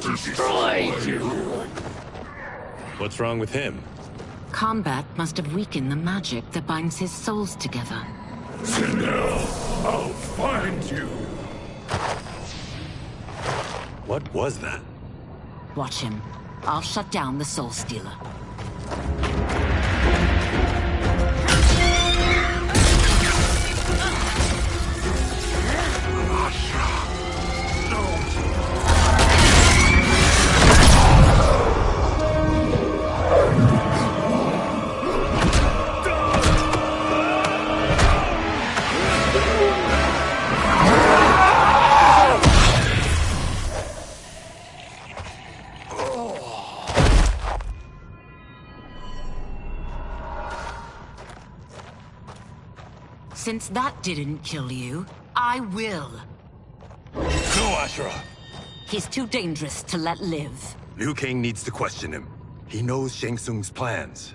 destroy you! What's wrong with him? Combat must have weakened the magic that binds his souls together. Now, I'll find you! What was that? Watch him. I'll shut down the Soul Stealer. Since that didn't kill you, I will. Go, Ashura! He's too dangerous to let live. Liu Kang needs to question him. He knows Shang Tsung's plans.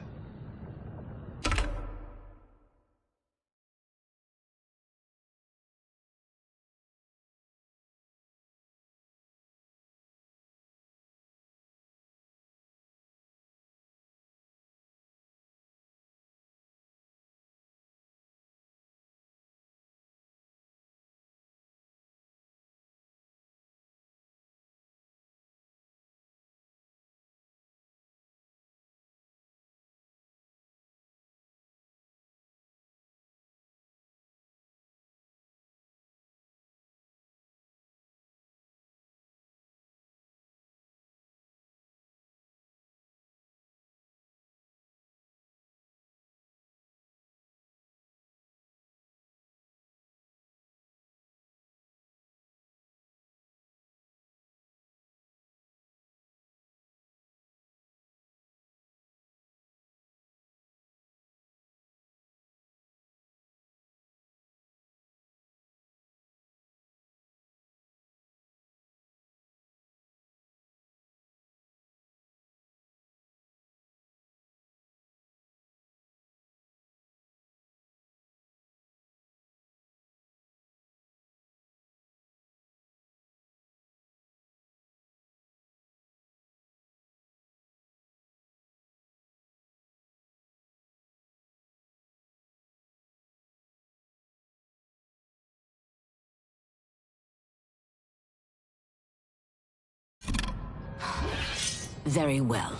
Very well.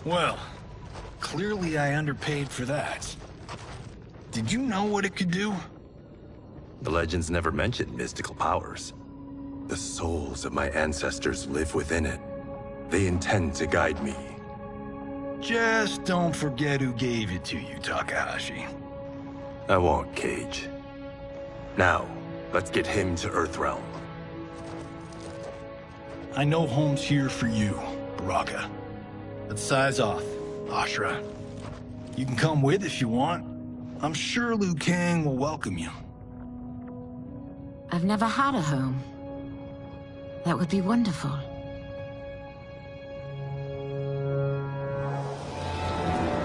Well, clearly I underpaid for that. Did you know what it could do? The legends never mentioned mystical powers. The souls of my ancestors live within it. They intend to guide me. Just don't forget who gave it to you, Takahashi. I won't, Cage. Now, let's get him to Earthrealm. I know home's here for you, Baraka. But size off, Ashura. You can come with if you want. I'm sure Liu Kang will welcome you. I've never had a home. That would be wonderful.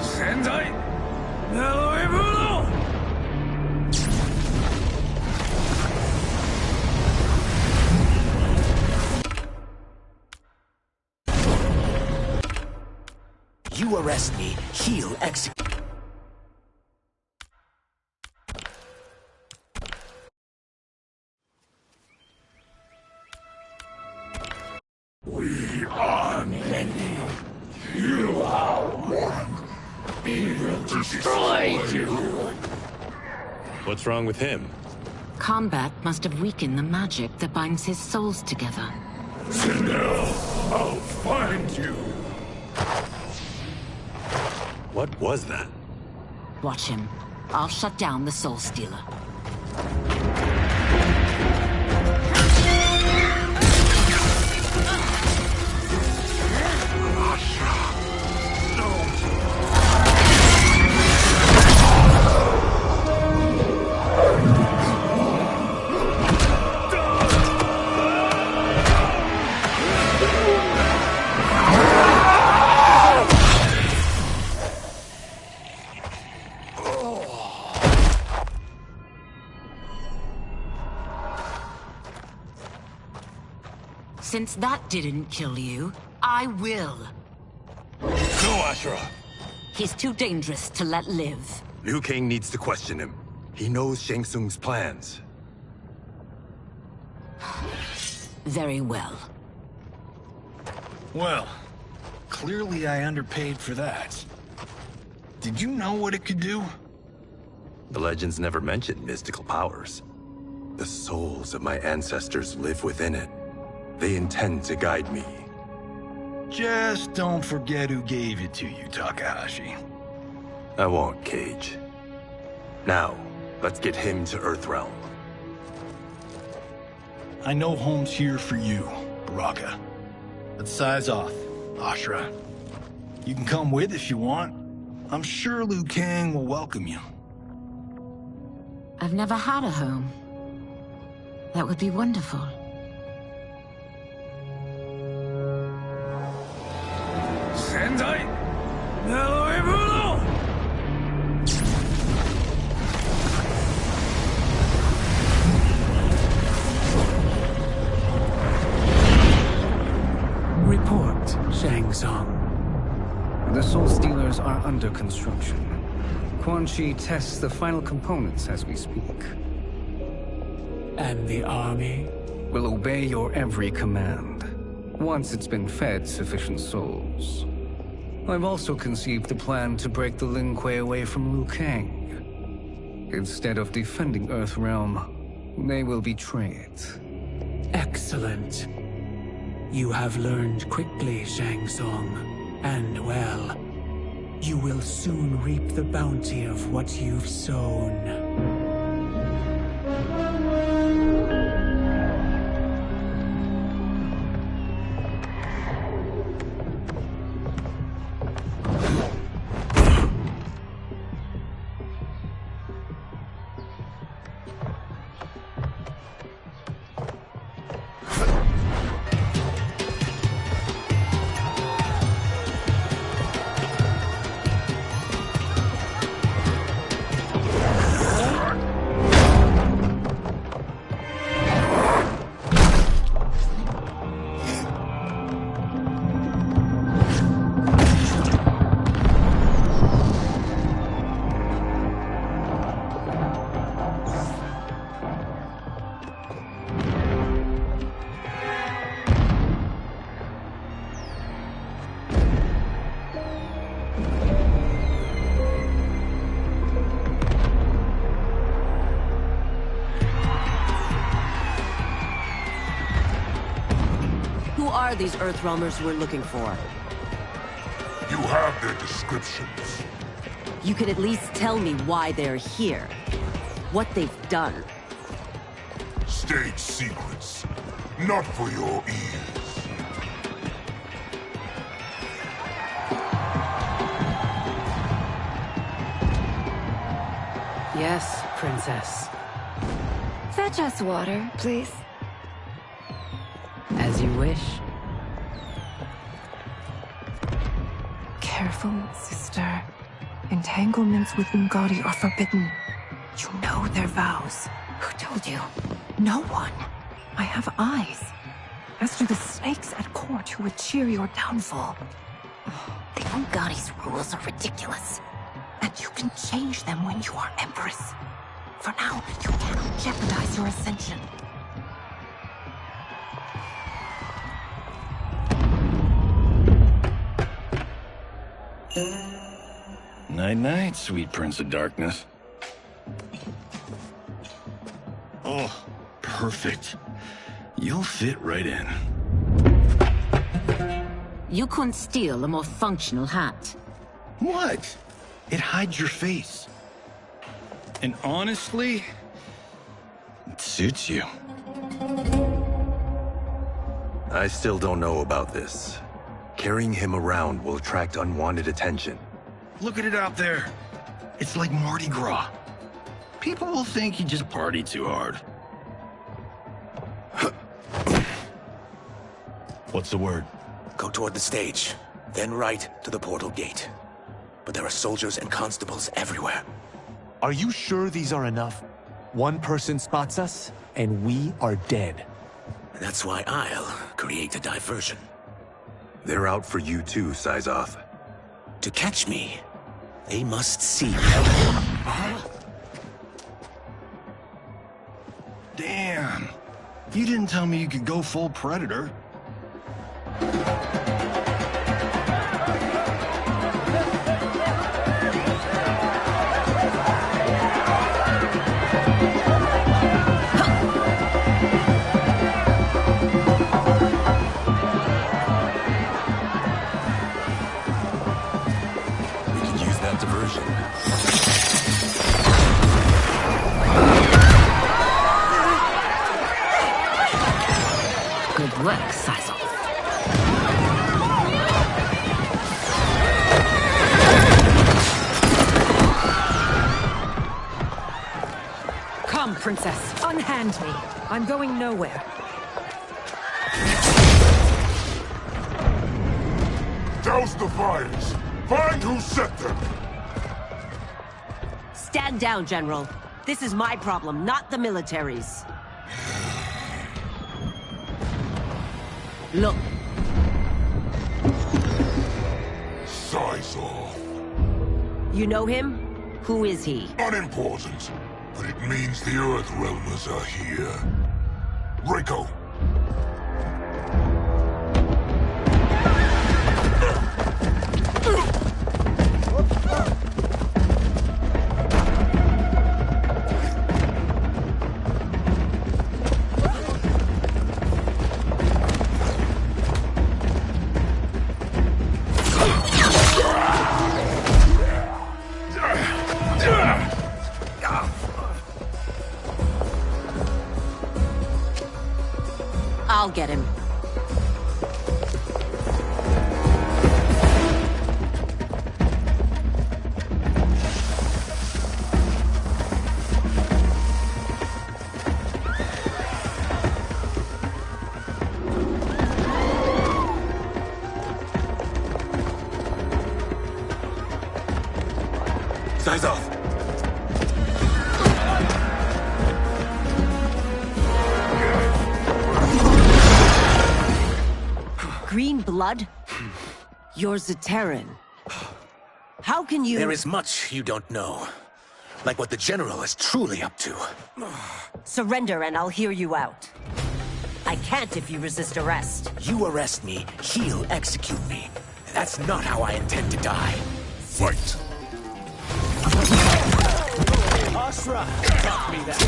Sendai! Naloibuno! You arrest me, he'll execute. We are many. You are one. He will destroy you. What's wrong with him? Combat must have weakened the magic that binds his souls together. Now, I'll find you. What was that? Watch him. I'll shut down the Soul Stealer. Since that didn't kill you, I will. Go, Ashra! He's too dangerous to let live. Liu Kang needs to question him. He knows Shang Tsung's plans. Very well. Well, clearly I underpaid for that. Did you know what it could do? The legends never mentioned mystical powers. The souls of my ancestors live within it. They intend to guide me. Just don't forget who gave it to you, Takahashi. I won't, Cage. Now, let's get him to Earthrealm. I know home's here for you, Baraka. Let's size off, Ashra. You can come with if you want. I'm sure Liu Kang will welcome you. I've never had a home. That would be wonderful. Sendai! Neloibuno! Report, Shang Tsung. The Soul Stealers are under construction. Quan Chi tests the final components as we speak. And the army? Will obey your every command, once it's been fed sufficient souls. I've also conceived a plan to break the Lin Kuei away from Liu Kang. Instead of defending Earthrealm, they will betray it. Excellent. You have learned quickly, Shang Tsung, and well, you will soon reap the bounty of what you've sown. Who are these Earthrealmers we're looking for? You have their descriptions. You can at least tell me why they're here. What they've done. State secrets. Not for your ears. Yes, Princess. Fetch us water, please. As you wish. Careful, sister. Entanglements with Ungadi are forbidden. You know their vows. Who told you? No one. I have eyes. As do the snakes at court who would cheer your downfall. The Ungadi's rules are ridiculous. And you can change them when you are Empress. For now, you cannot jeopardize your ascension. Night-night, sweet Prince of Darkness. Oh, perfect. You'll fit right in. You couldn't steal a more functional hat. What? It hides your face. And honestly, it suits you. I still don't know about this. Carrying him around will attract unwanted attention. Look at it out there. It's like Mardi Gras. People will think you just party too hard. What's the word? Go toward the stage, then right to the portal gate. But there are soldiers and constables everywhere. Are you sure these are enough? One person spots us, and we are dead. That's why I'll create a diversion. They're out for you too, Syzoth. To catch me, they must see. Damn. You didn't tell me you could go full Predator. We can use that diversion. Good work, Syzoth. Come, Princess. Unhand me. I'm going nowhere. Douse the fires! Find who set them! Stand down, General. This is my problem, not the military's. Look. Syzoth. You know him? Who is he? Unimportant, but it means the Earth Realmers are here. Rico. I'll get him. Syzoth! Green blood? You're Zaterran. How can you— There is much you don't know. Like what the General is truly up to. Surrender and I'll hear you out. I can't if you resist arrest. You arrest me, he'll execute me. That's not how I intend to die. Fight. Ashra, taught me that.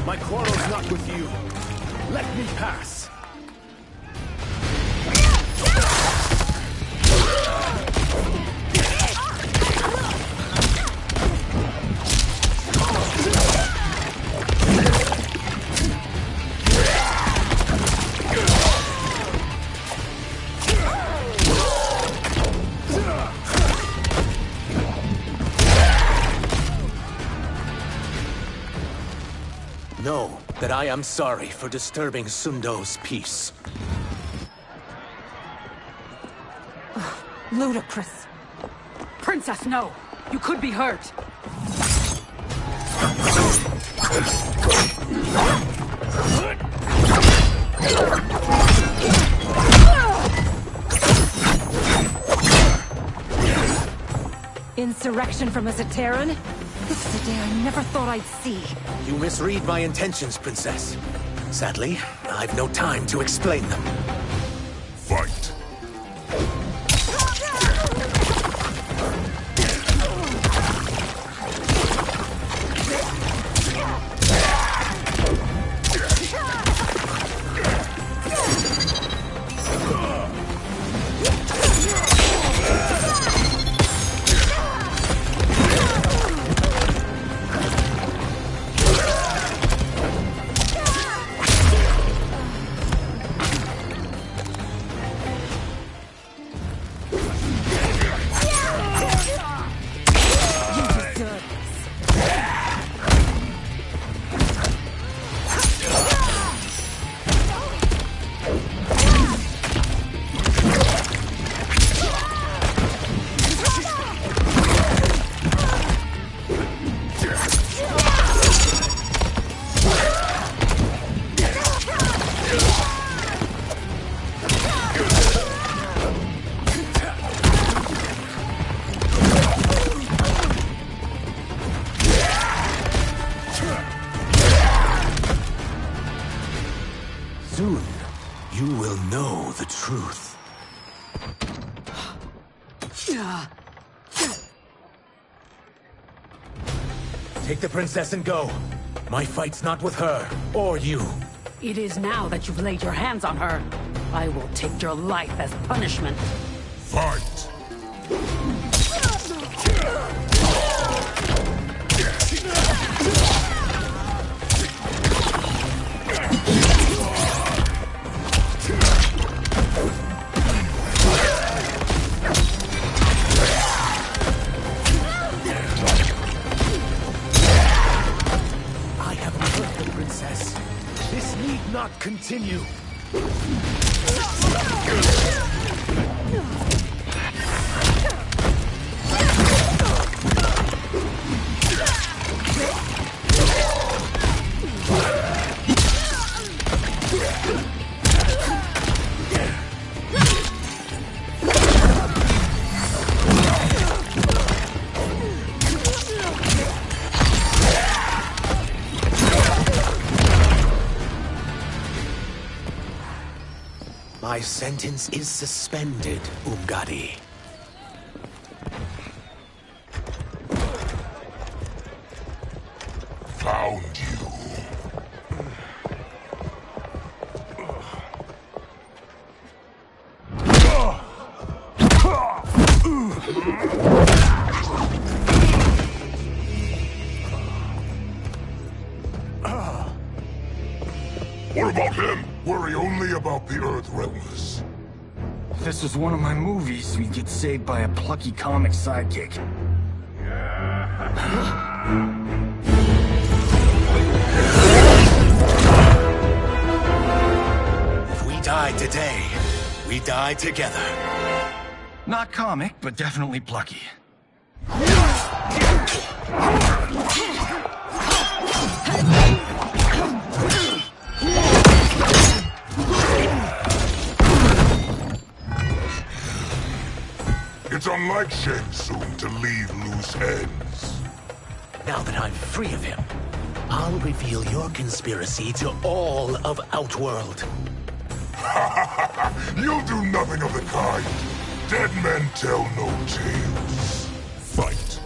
My quarrel's not with you. Let me pass. Know that I am sorry for disturbing Sundo's peace. Ludicrous. Princess, no. You could be hurt. Insurrection from a Zaterran? This is a day I never thought I'd see. You misread my intentions, Princess. Sadly, I've no time to explain them. Fight. truth. Take the princess and go. My fight's not with her, or you. It is now that you've laid your hands on her. I will take your life as punishment. Fight! I haven't hurt the princess. This need not continue. My sentence is suspended, Umgadi. Found you. What about him? Worry only about the Earth Realmers. If this was one of my movies, we'd get saved by a plucky comic sidekick. If we die today, we die together. Not comic, but definitely plucky. It's unlike Shang Tsung to leave loose ends. Now that I'm free of him, I'll reveal your conspiracy to all of Outworld. You'll do nothing of the kind. Dead men tell no tales. Fight.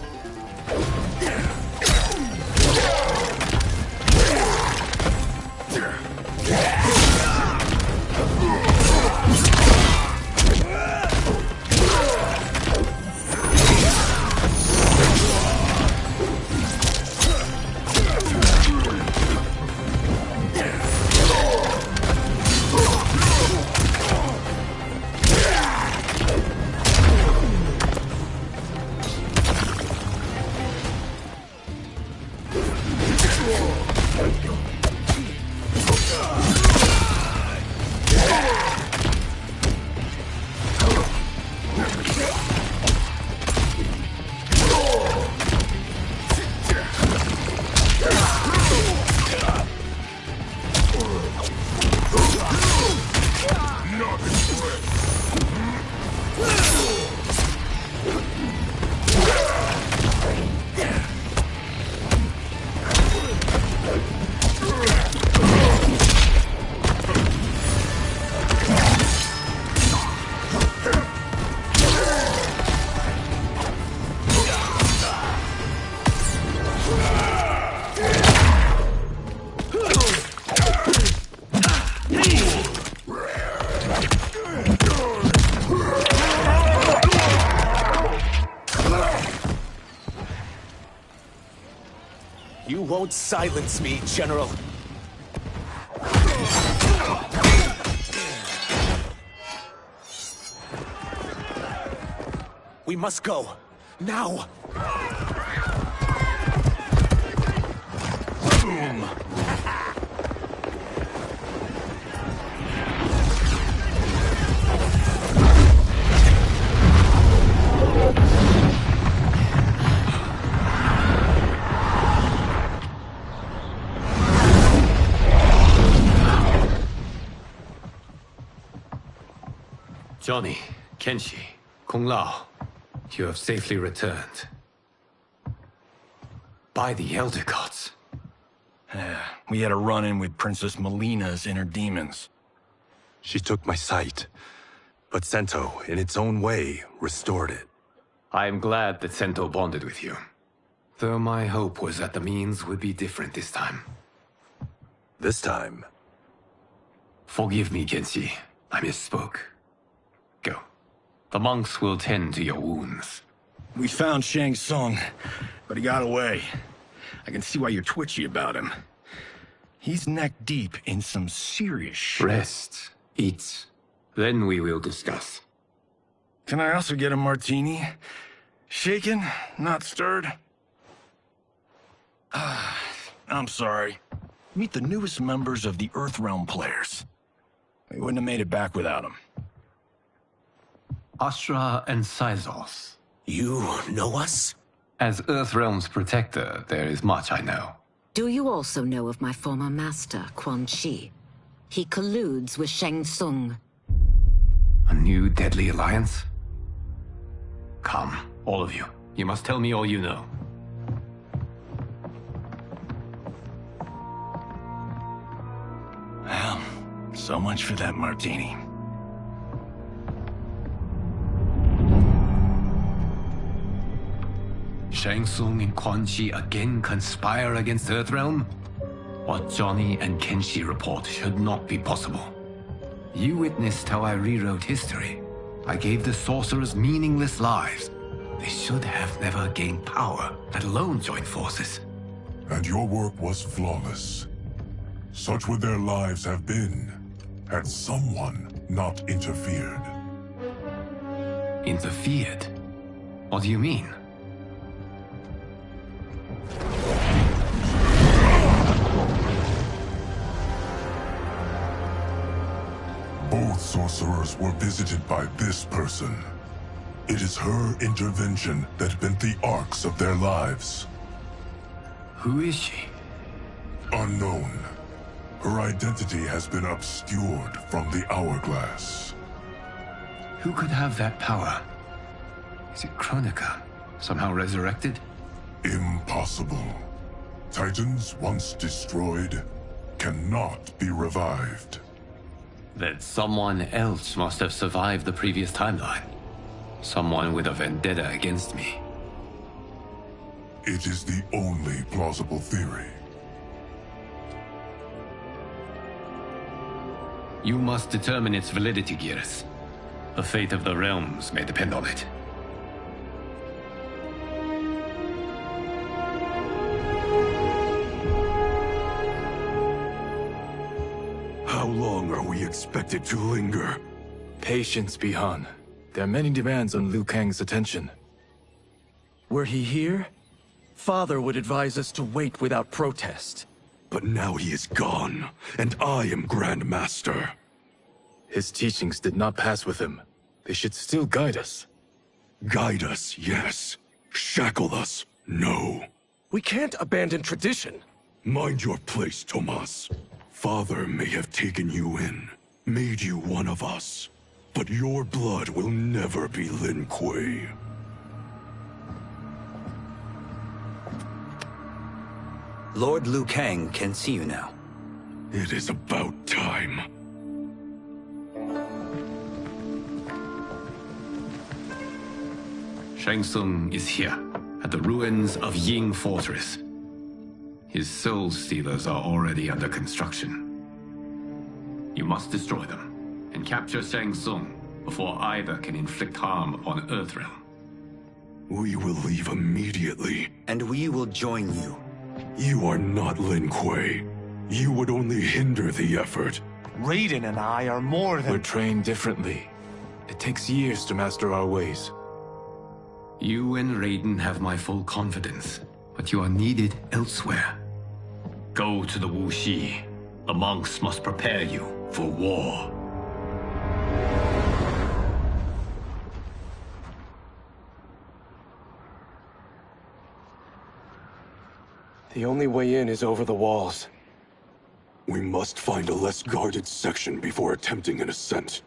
You won't silence me, General. We must go. Now! Boom! Johnny, Kenshi, Kung Lao, you have safely returned. By the Elder Gods. We had a run-in with Princess Melina's inner demons. She took my sight, But Sento, in its own way, restored it. I am glad that Sento bonded with you. Though my hope was that the means would be different this time. This time? Forgive me, Kenshi. I misspoke. Go. The monks will tend to your wounds. We found Shang Tsung, but he got away. I can see why you're twitchy about him. He's neck deep in some serious shit. Rest. Eat. Then we will discuss. Can I also get a martini? Shaken, not stirred? I'm sorry. Meet the newest members of the Earthrealm players. We wouldn't have made it back without them. Astra and Syzoth. You know us? As Earthrealm's protector, there is much I know. Do you also know of my former master, Quan Chi? He colludes with Shang Tsung. A new deadly alliance? Come, all of you. You must tell me all you know. Well, so much for that martini. Shang Tsung and Quan Chi again conspire against Earthrealm? What Johnny and Kenshi report should not be possible. You witnessed how I rewrote history. I gave the sorcerers meaningless lives. They should have never gained power, let alone joined forces. And your work was flawless. Such would their lives have been, had someone not interfered. Interfered? What do you mean? Both sorcerers were visited by this person. It is her intervention that bent the arcs of their lives. Who is she? Unknown. Her identity has been obscured from the hourglass. Who could have that power? Is it Kronika? Somehow resurrected? Impossible. Titans once destroyed cannot be revived. Then someone else must have survived the previous timeline. Someone with a vendetta against me. It is the only plausible theory. You must determine its validity, Geras. The fate of the realms may depend on it. How long are we expected to linger? Patience, Bihan. There are many demands on Liu Kang's attention. Were he here, Father would advise us to wait without protest. But now he is gone, and I am Grand Master. His teachings did not pass with him. They should still guide us. Guide us, yes. Shackle us, no. We can't abandon tradition. Mind your place, Tomas. Father may have taken you in, made you one of us. But your blood will never be Lin Kuei. Lord Liu Kang can see you now. It is about time. Shang Tsung is here, at the ruins of Ying Fortress. His soul stealers are already under construction. You must destroy them, and capture Shang Tsung before either can inflict harm upon Earthrealm. We will leave immediately. And we will join you. You are not Lin Kuei. You would only hinder the effort. Raiden and I are more than— We're trained differently. It takes years to master our ways. You and Raiden have my full confidence, but you are needed elsewhere. Go to the Wuxi. The monks must prepare you for war. The only way in is over the walls. We must find a less guarded section before attempting an ascent.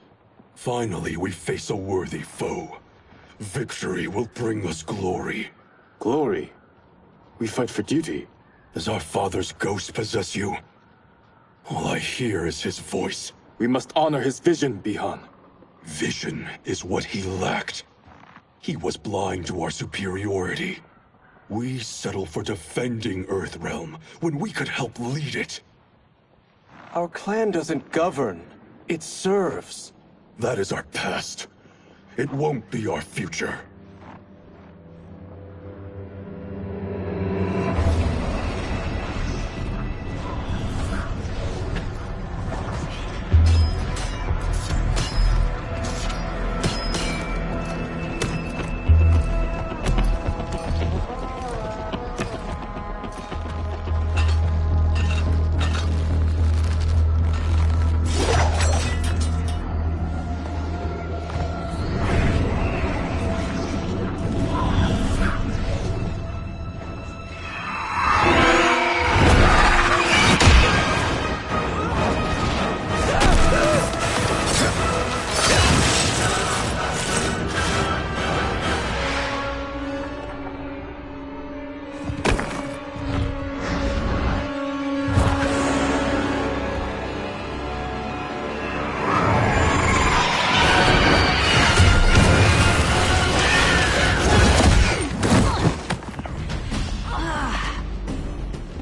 Finally, we face a worthy foe. Victory will bring us glory. Glory? We fight for duty. Does our father's ghost possess you? All I hear is his voice. We must honor his vision, Bihan. Vision is what he lacked. He was blind to our superiority. We settle for defending Earthrealm when we could help lead it. Our clan doesn't govern. It serves. That is our past. It won't be our future.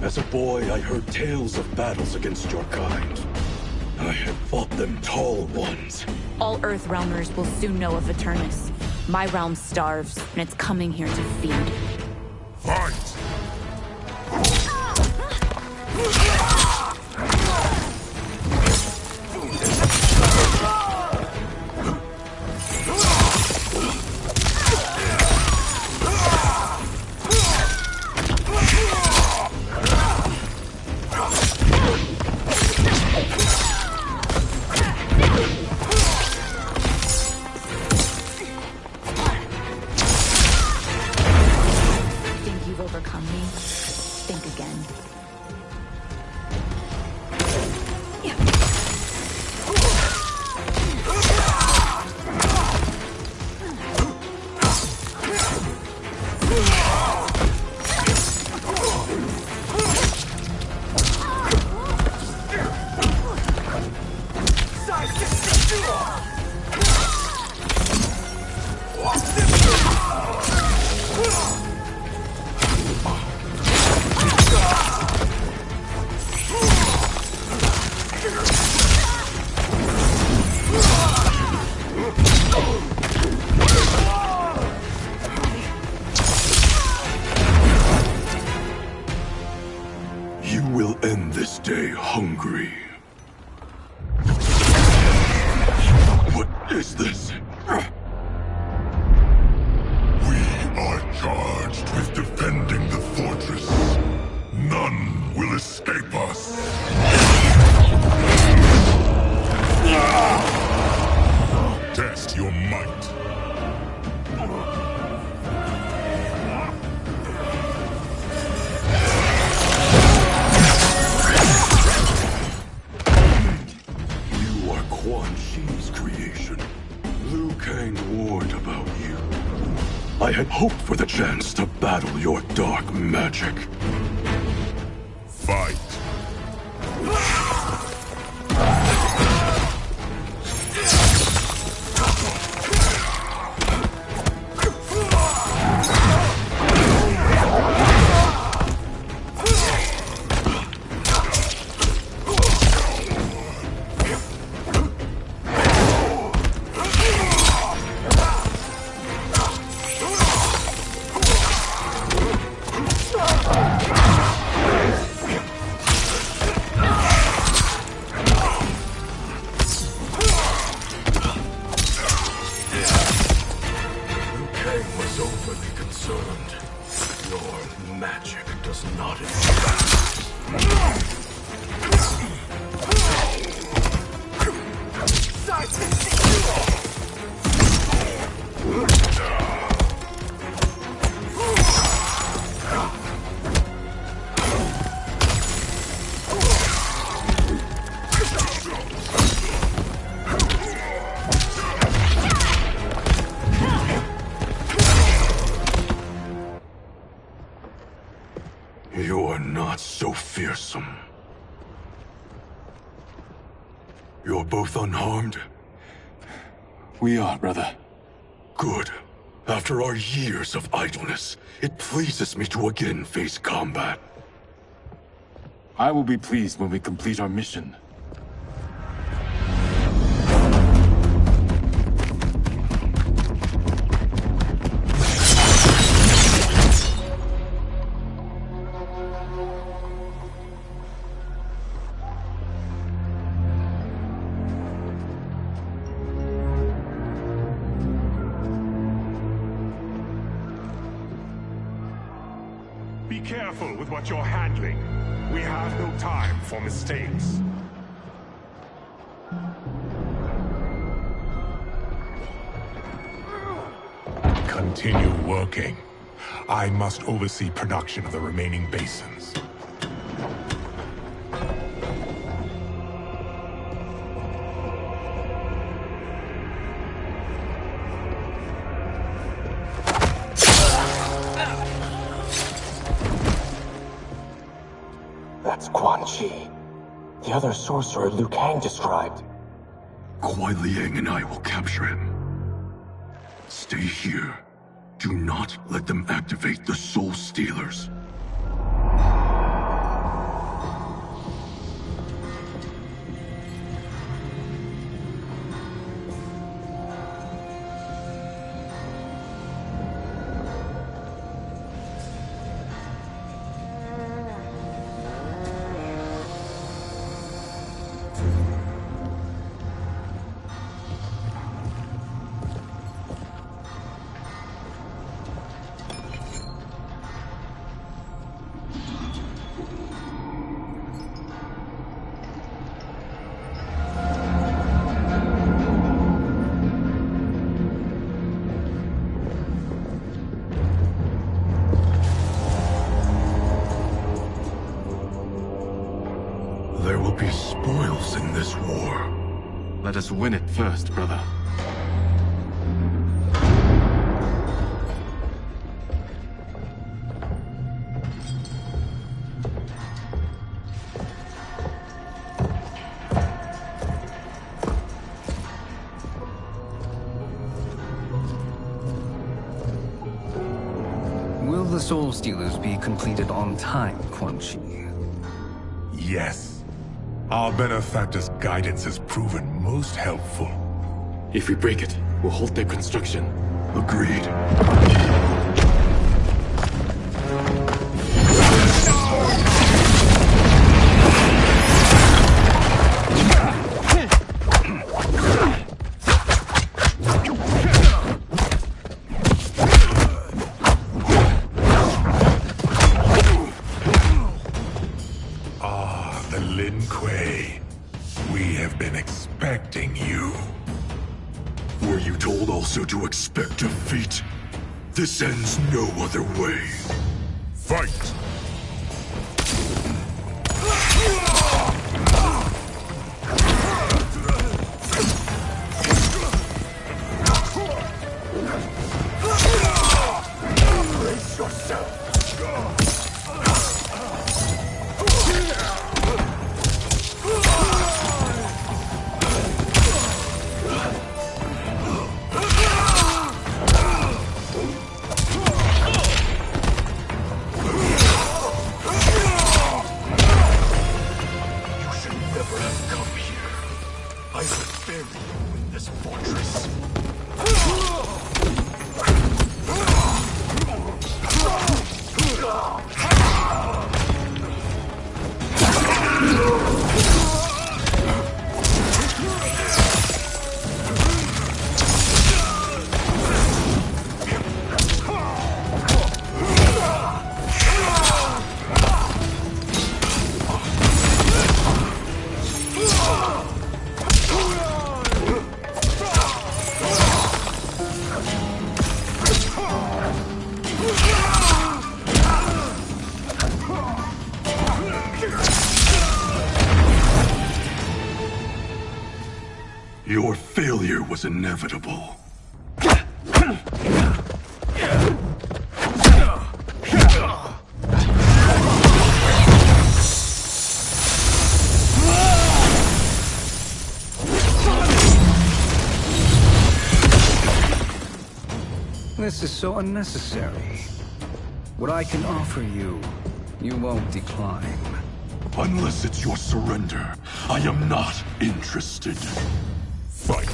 As a boy, I heard tales of battles against your kind. I had fought them tall ones. All Earthrealmers will soon know of Eternus. My realm starves, and it's coming here to feed. Fight! Overcome me. Think again. You will end this day hungry. What is this? We are charged with defending the fortress. None will escape us. Test your might. Quan Chi's creation. Liu Kang warned about you. I had hoped for the chance to battle your dark magic. Fight. Your magic does not You're not so fearsome. You're both unharmed. We are, brother. Good. After our years of idleness, it pleases me to again face combat. I will be pleased when we complete our mission. Be careful with what you're handling. We have no time for mistakes. Continue working. I must oversee production of the remaining basins. That's Quan Chi. The other sorcerer Liu Kang described. Kuai Liang and I will capture him. Stay here. Do not let them activate the Soul Stealers. There will be spoils in this war. Let us win it first, brother. Will the Soul Stealers be completed on time, Quan Chi? Yes. Our benefactor's guidance has proven most helpful. If we break it, we'll halt their construction. Agreed. The Lin Kuei. We have been expecting you. Were you told also to expect defeat? This ends no other way. Fight! Brace yourself. I will bury you in this fortress. Your failure was inevitable. This is so unnecessary. What I can offer you, you won't decline. Unless it's your surrender, I am not interested. Fight.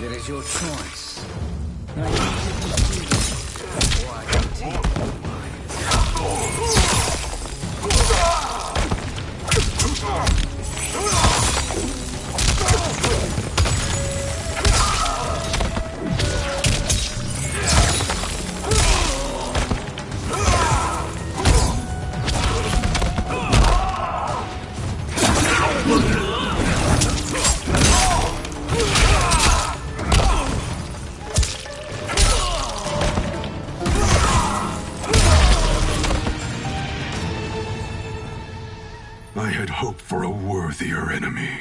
It is your choice. I had hoped for a worthier enemy.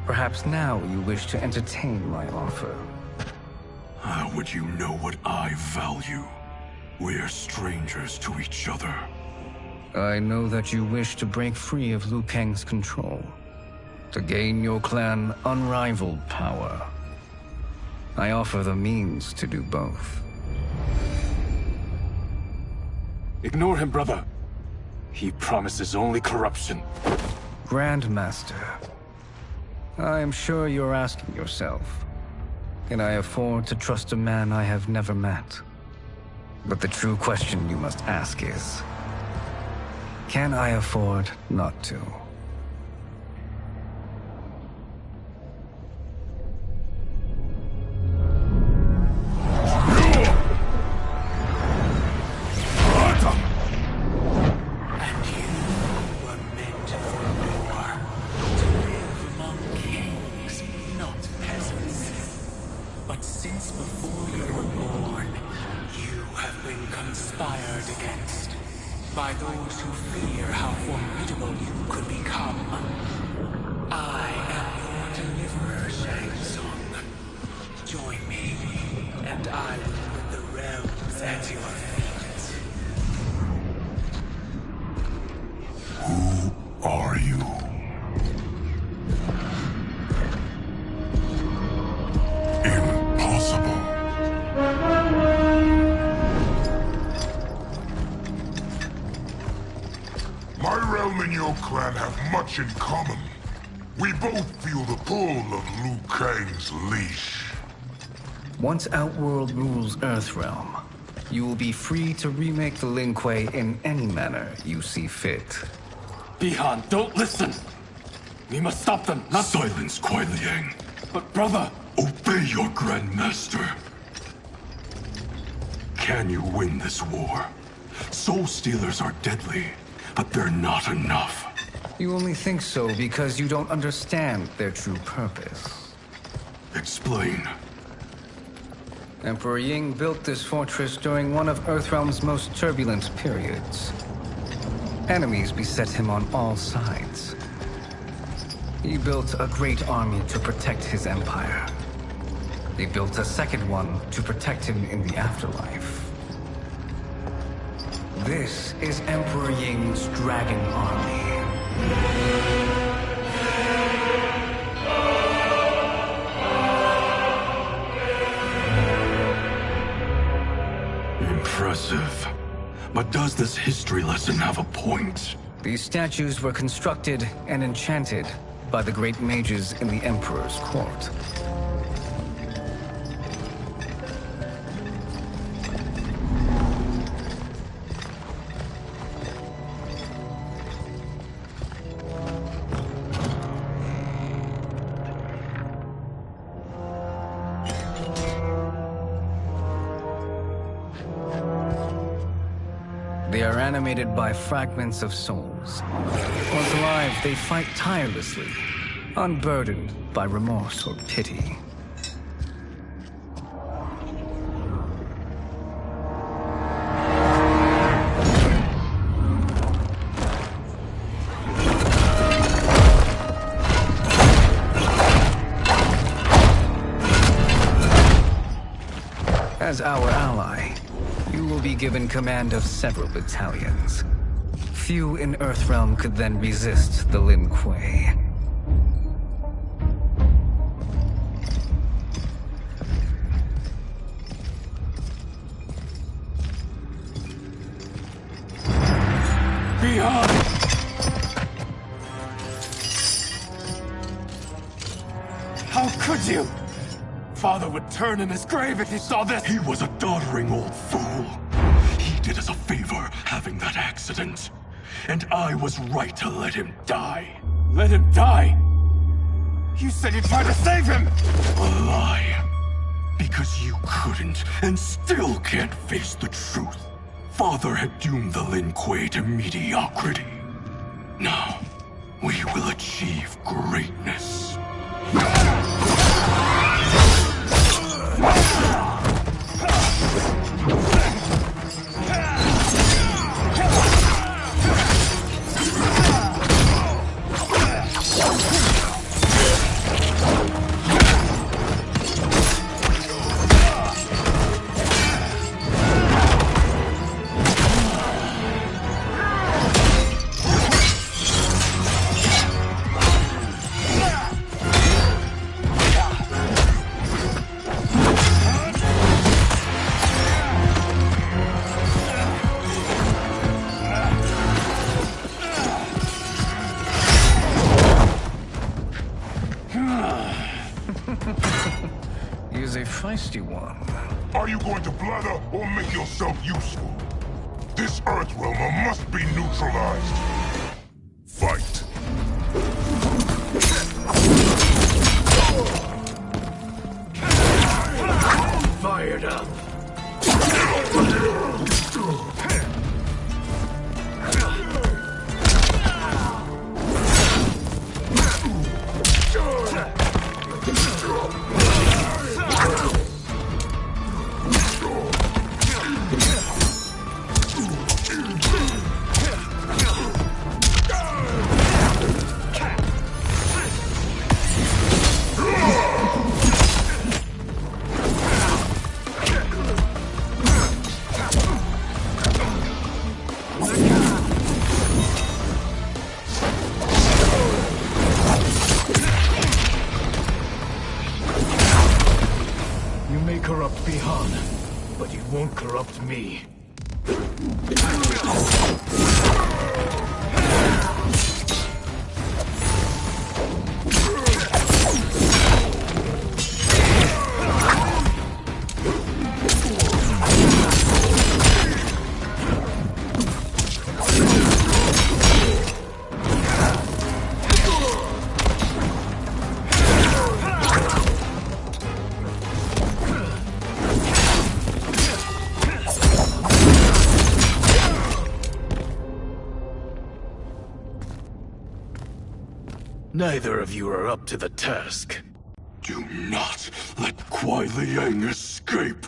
Perhaps now you wish to entertain my offer. How would you know what I value? We're strangers to each other. I know that you wish to break free of Liu Kang's control, to gain your clan unrivaled power. I offer the means to do both. Ignore him, brother. He promises only corruption. Grandmaster, I am sure you're asking yourself, can I afford to trust a man I have never met? But the true question you must ask is, can I afford not to? By those who fear how formidable you could become. I am your deliverer, Shang Tsung. Join me, and I will put the realms at your feet. Who are you? Impossible. My realm and your clan have much in common. We both feel the pull of Liu Kang's leash. Once Outworld rules Earthrealm, you will be free to remake the Lin Kuei in any manner you see fit. Bihan, don't listen! We must stop them, not— Silence, Kuai Liang. But brother— Obey your Grandmaster. Can you win this war? Soul Stealers are deadly, but they're not enough. You only think so because you don't understand their true purpose. Explain. Emperor Ying built this fortress during one of Earthrealm's most turbulent periods. Enemies beset him on all sides. He built a great army to protect his empire. He built a second one to protect him in the afterlife. This is Emperor Ying's Dragon Army. Impressive. But does this history lesson have a point? These statues were constructed and enchanted by the great mages in the Emperor's court. They are animated by fragments of souls. Once alive, they fight tirelessly, unburdened by remorse or pity. As our ally, you will be given command of several battalions. Few in Earthrealm could then resist the Lin Kuei. Behind! How could you? Father would turn in his grave if he saw this! He was a doddering old fool. He did us a favor having that accident. And I was right to let him die. Let him die? You said you tried to save him! A lie. Because you couldn't and still can't face the truth. Father had doomed the Lin Kuei to mediocrity. Now, we will achieve greatness. He's a feisty one. Are you going to blather or make yourself useful? This Earthrealmer must be neutralized. Fight. Fired up. You may corrupt Bihan, but you won't corrupt me. Neither of you are up to the task. Do not let Kuai Liang escape.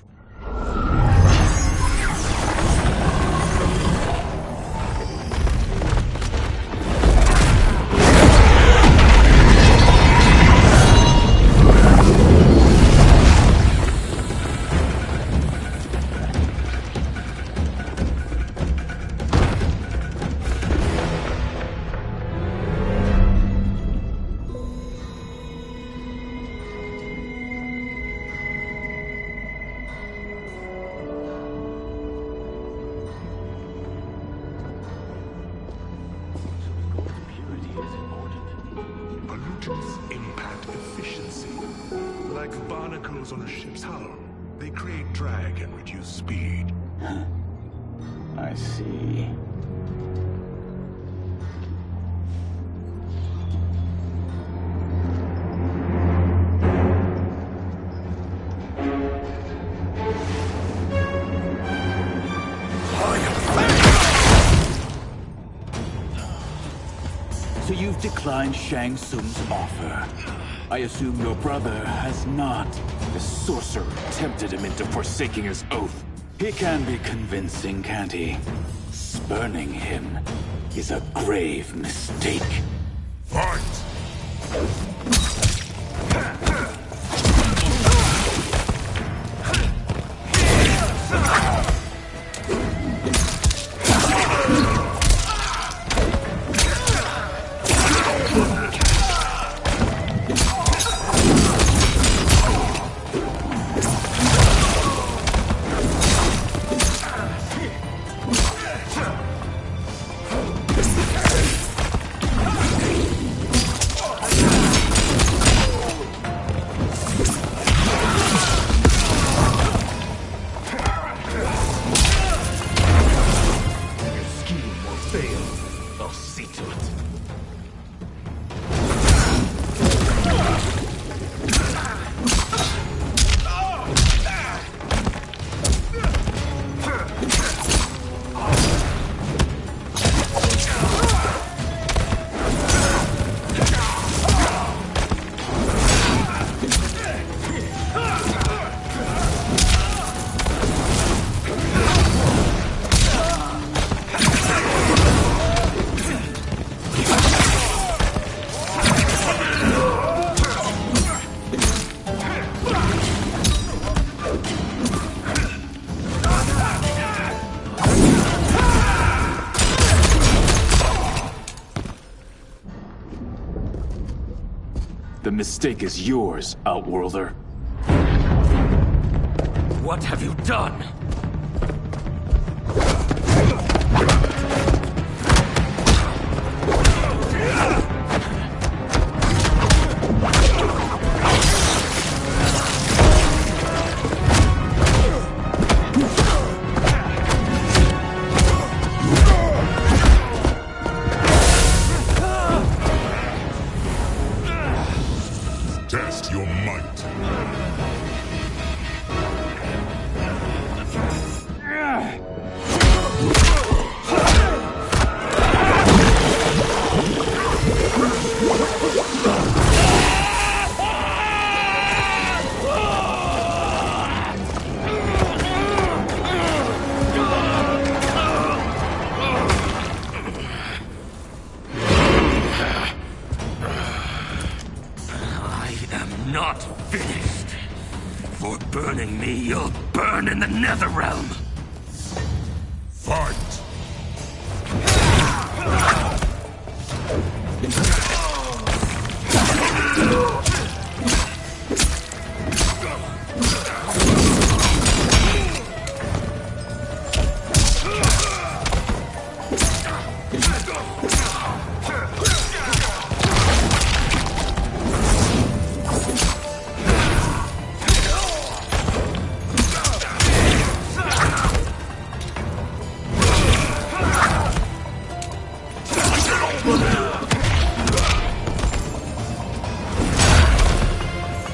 like barnacles on a ship's hull. They create drag and reduce speed. I see. So you've declined Shang Tsung's offer. I assume your brother has not. The sorcerer tempted him into forsaking his oath. He can be convincing, can't he? Spurning him is a grave mistake. Fight! The mistake is yours, Outworlder. What have you done? Test your might. Not finished. For burning me, you'll burn in the Netherrealm. Fight!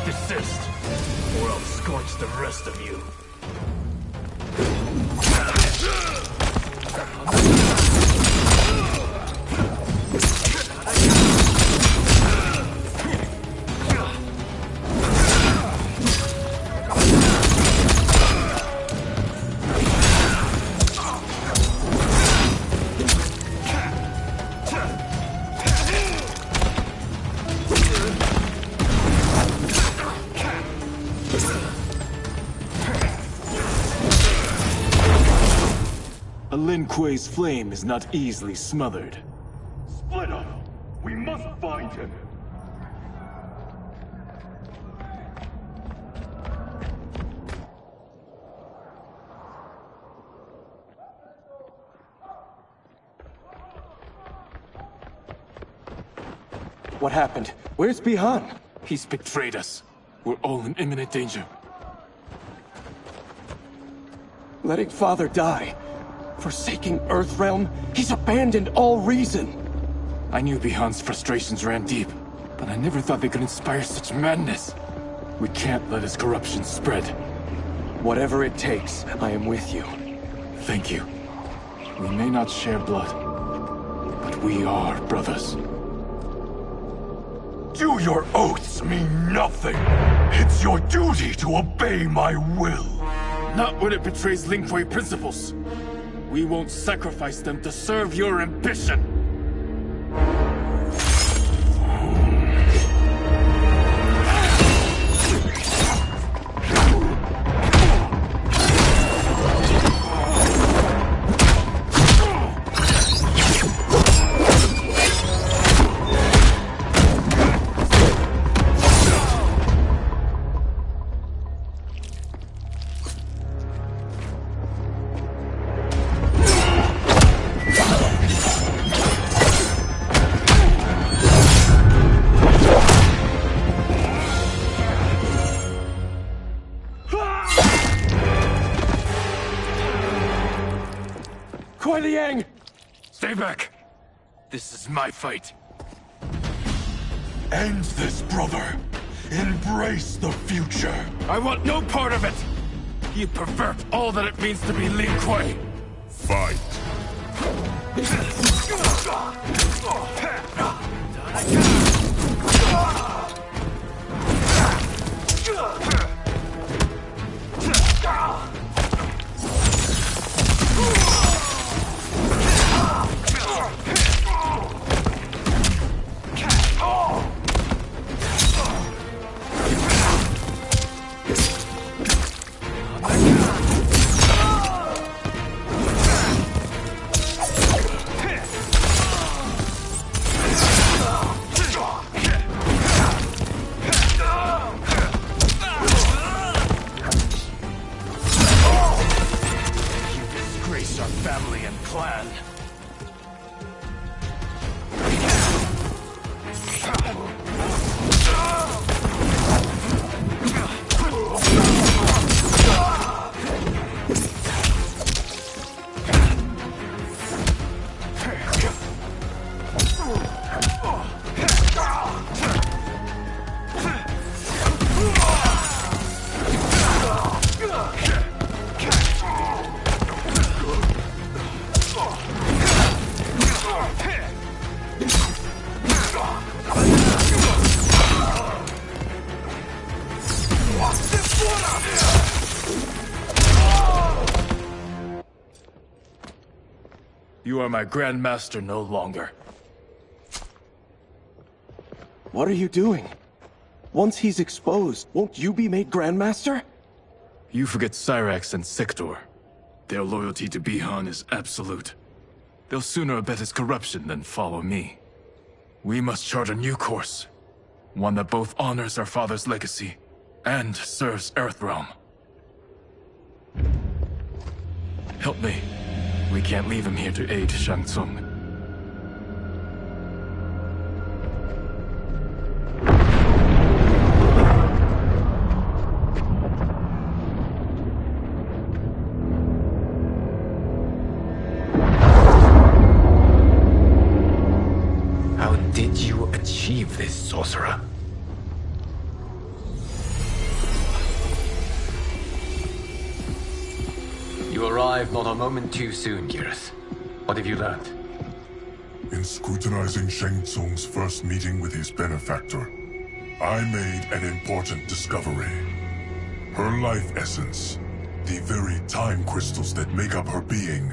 Desist, or I'll scorch the rest of you. A Lin Kuei's flame is not easily smothered. Split up! We must find him! What happened? Where's Bihan? He's betrayed us. We're all in imminent danger. Letting Father die. Forsaking Earthrealm. He's abandoned all reason. I knew Bihan's frustrations ran deep, but I never thought they could inspire such madness. We can't let his corruption spread. Whatever it takes, I am with you. Thank you. We may not share blood, but we are brothers. Do your oaths mean nothing? It's your duty to obey my will. Not when it betrays Lin Kuei principles. We won't sacrifice them to serve your ambition. Stay back. This is my fight. End this, brother. Embrace the future. I want no part of it. You pervert all that it means to be Lin Kuei. Fight. You are my Grandmaster no longer. What are you doing? Once he's exposed, won't you be made Grandmaster? You forget Cyrax and Sector. Their loyalty to Bihan is absolute. They'll sooner abet his corruption than follow me. We must chart a new course. One that both honors our father's legacy and serves Earthrealm. Help me. We can't leave him here to aid Shang Tsung. How did you achieve this, sorcerer? You arrived not a moment too soon, Geras. What have you learned? In scrutinizing Shang Tsung's first meeting with his benefactor, I made an important discovery. Her life essence, the very time crystals that make up her being,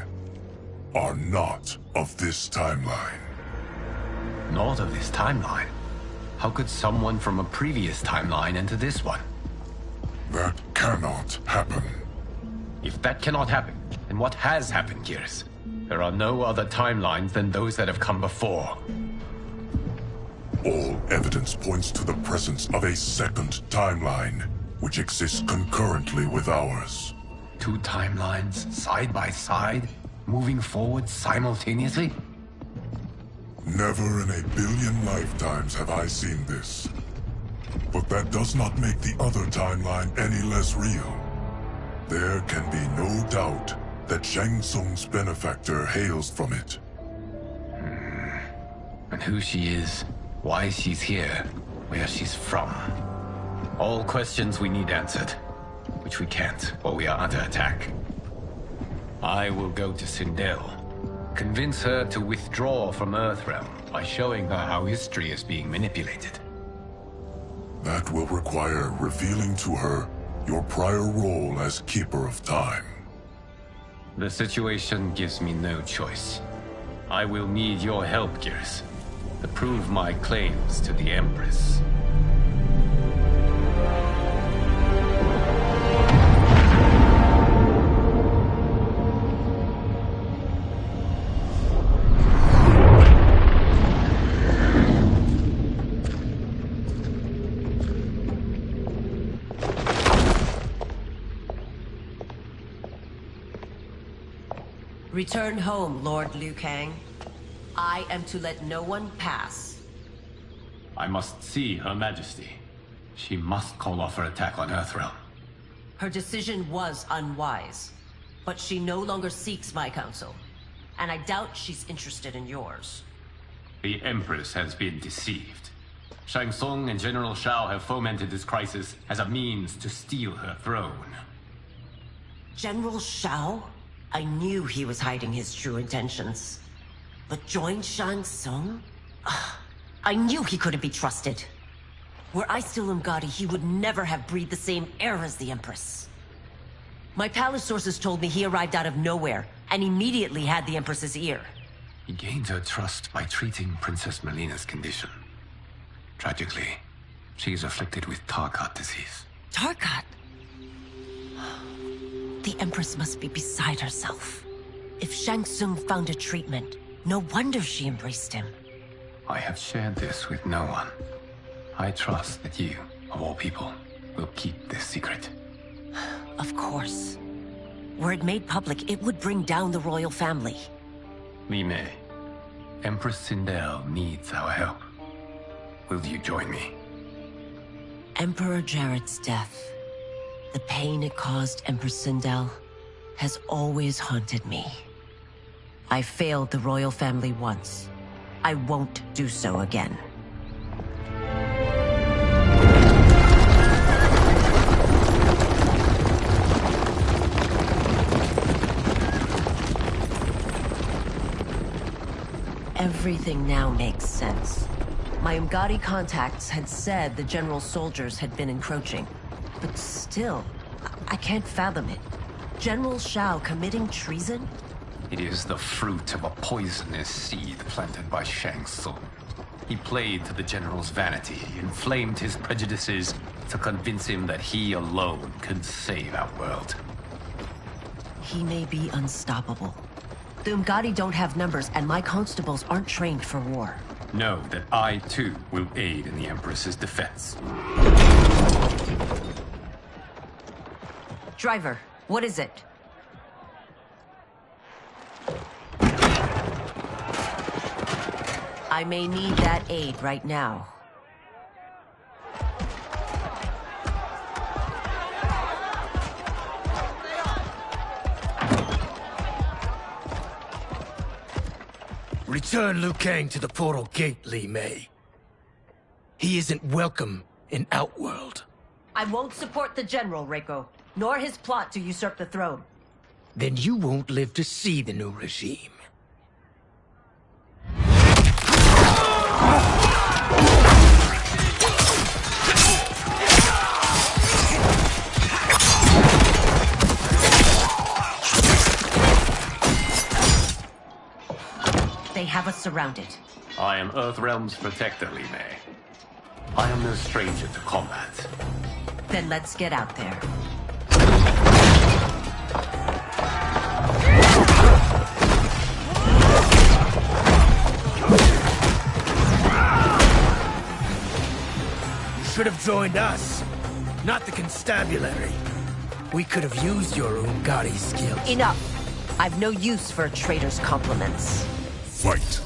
are not of this timeline. Not of this timeline? How could someone from a previous timeline enter this one? That cannot happen. If that cannot happen, then what has happened, Geras? There are no other timelines than those that have come before. All evidence points to the presence of a second timeline, which exists concurrently with ours. Two timelines, side by side, moving forward simultaneously? Never in a billion lifetimes have I seen this. But that does not make the other timeline any less real. There can be no doubt that Shang Tsung's benefactor hails from it. And who she is, why she's here, where she's from. All questions we need answered, which we can't while we are under attack. I will go to Sindel, convince her to withdraw from Earthrealm by showing her how history is being manipulated. That will require revealing to her your prior role as Keeper of Time. The situation gives me no choice. I will need your help, Gears, to prove my claims to the Empress. Return home, Lord Liu Kang. I am to let no one pass. I must see Her Majesty. She must call off her attack on Earthrealm. Her decision was unwise, but she no longer seeks my counsel, and I doubt she's interested in yours. The Empress has been deceived. Shang Tsung and General Shao have fomented this crisis as a means to steal her throne. General Shao? I knew he was hiding his true intentions. But join Shang Tsung? I knew he couldn't be trusted. Were I still Umgadi, he would never have breathed the same air as the Empress. My palace sources told me he arrived out of nowhere, and immediately had the Empress's ear. He gained her trust by treating Princess Melina's condition. Tragically, she is afflicted with Tarkat disease. Tarkat? The Empress must be beside herself. If Shang Tsung found a treatment, no wonder she embraced him. I have shared this with no one. I trust that you, of all people, will keep this secret. Of course. Were it made public, it would bring down the royal family. Li Mei, Empress Sindel needs our help. Will you join me? Emperor Jarrett's death, the pain it caused Empress Sindel, has always haunted me. I failed the royal family once. I won't do so again. Everything now makes sense. My Umgadi contacts had said the general soldiers had been encroaching. But still, I can't fathom it. General Shao committing treason? It is the fruit of a poisonous seed planted by Shang Tsung. He played to the general's vanity, inflamed his prejudices to convince him that he alone could save our world. He may be unstoppable. The Umgadi don't have numbers, and my constables aren't trained for war. Know that I, too, will aid in the Empress's defense. Driver, what is it? I may need that aid right now. Return Liu Kang to the portal gate, Li Mei. He isn't welcome in Outworld. I won't support the General, Reiko, nor his plot to usurp the throne. Then you won't live to see the new regime. They have us surrounded. I am Earthrealm's protector, Li Mei. I am no stranger to combat. Then let's get out there. You should have joined us, not the constabulary. We could have used your Umgadi skills. Enough! I've no use for a traitor's compliments. Fight!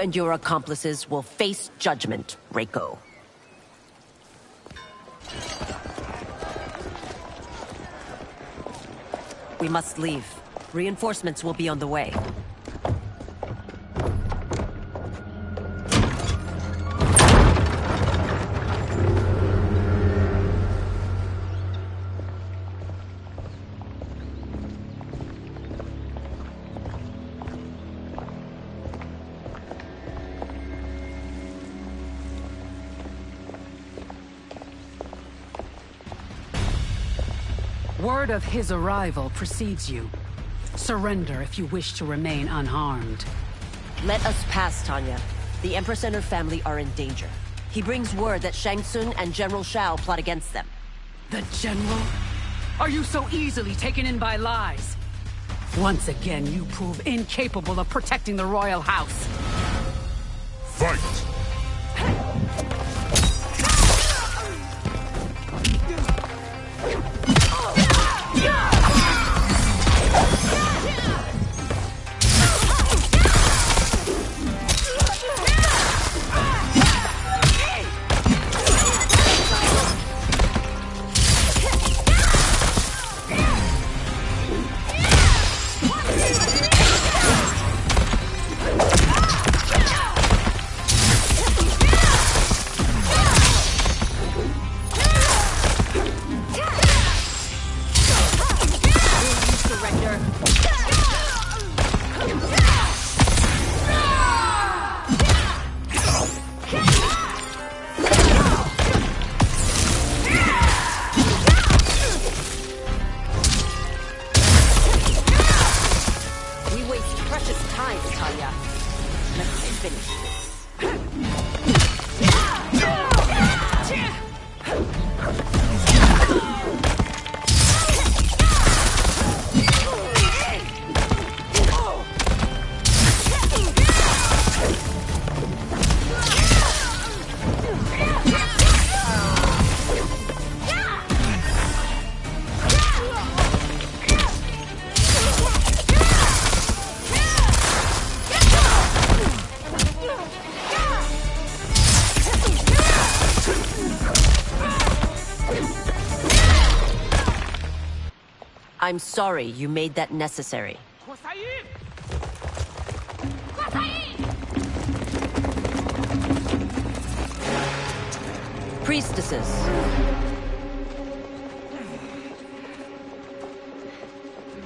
and your accomplices will face judgment, Reiko. We must leave. Reinforcements will be on the way. Word of his arrival precedes you. Surrender if you wish to remain unharmed. Let us pass, Tanya. The Empress and her family are in danger. He brings word that Shang Tsung and General Shao plot against them. The General? Are you so easily taken in by lies? Once again, you prove incapable of protecting the royal house. Fight! I'm sorry you made that necessary. Priestesses.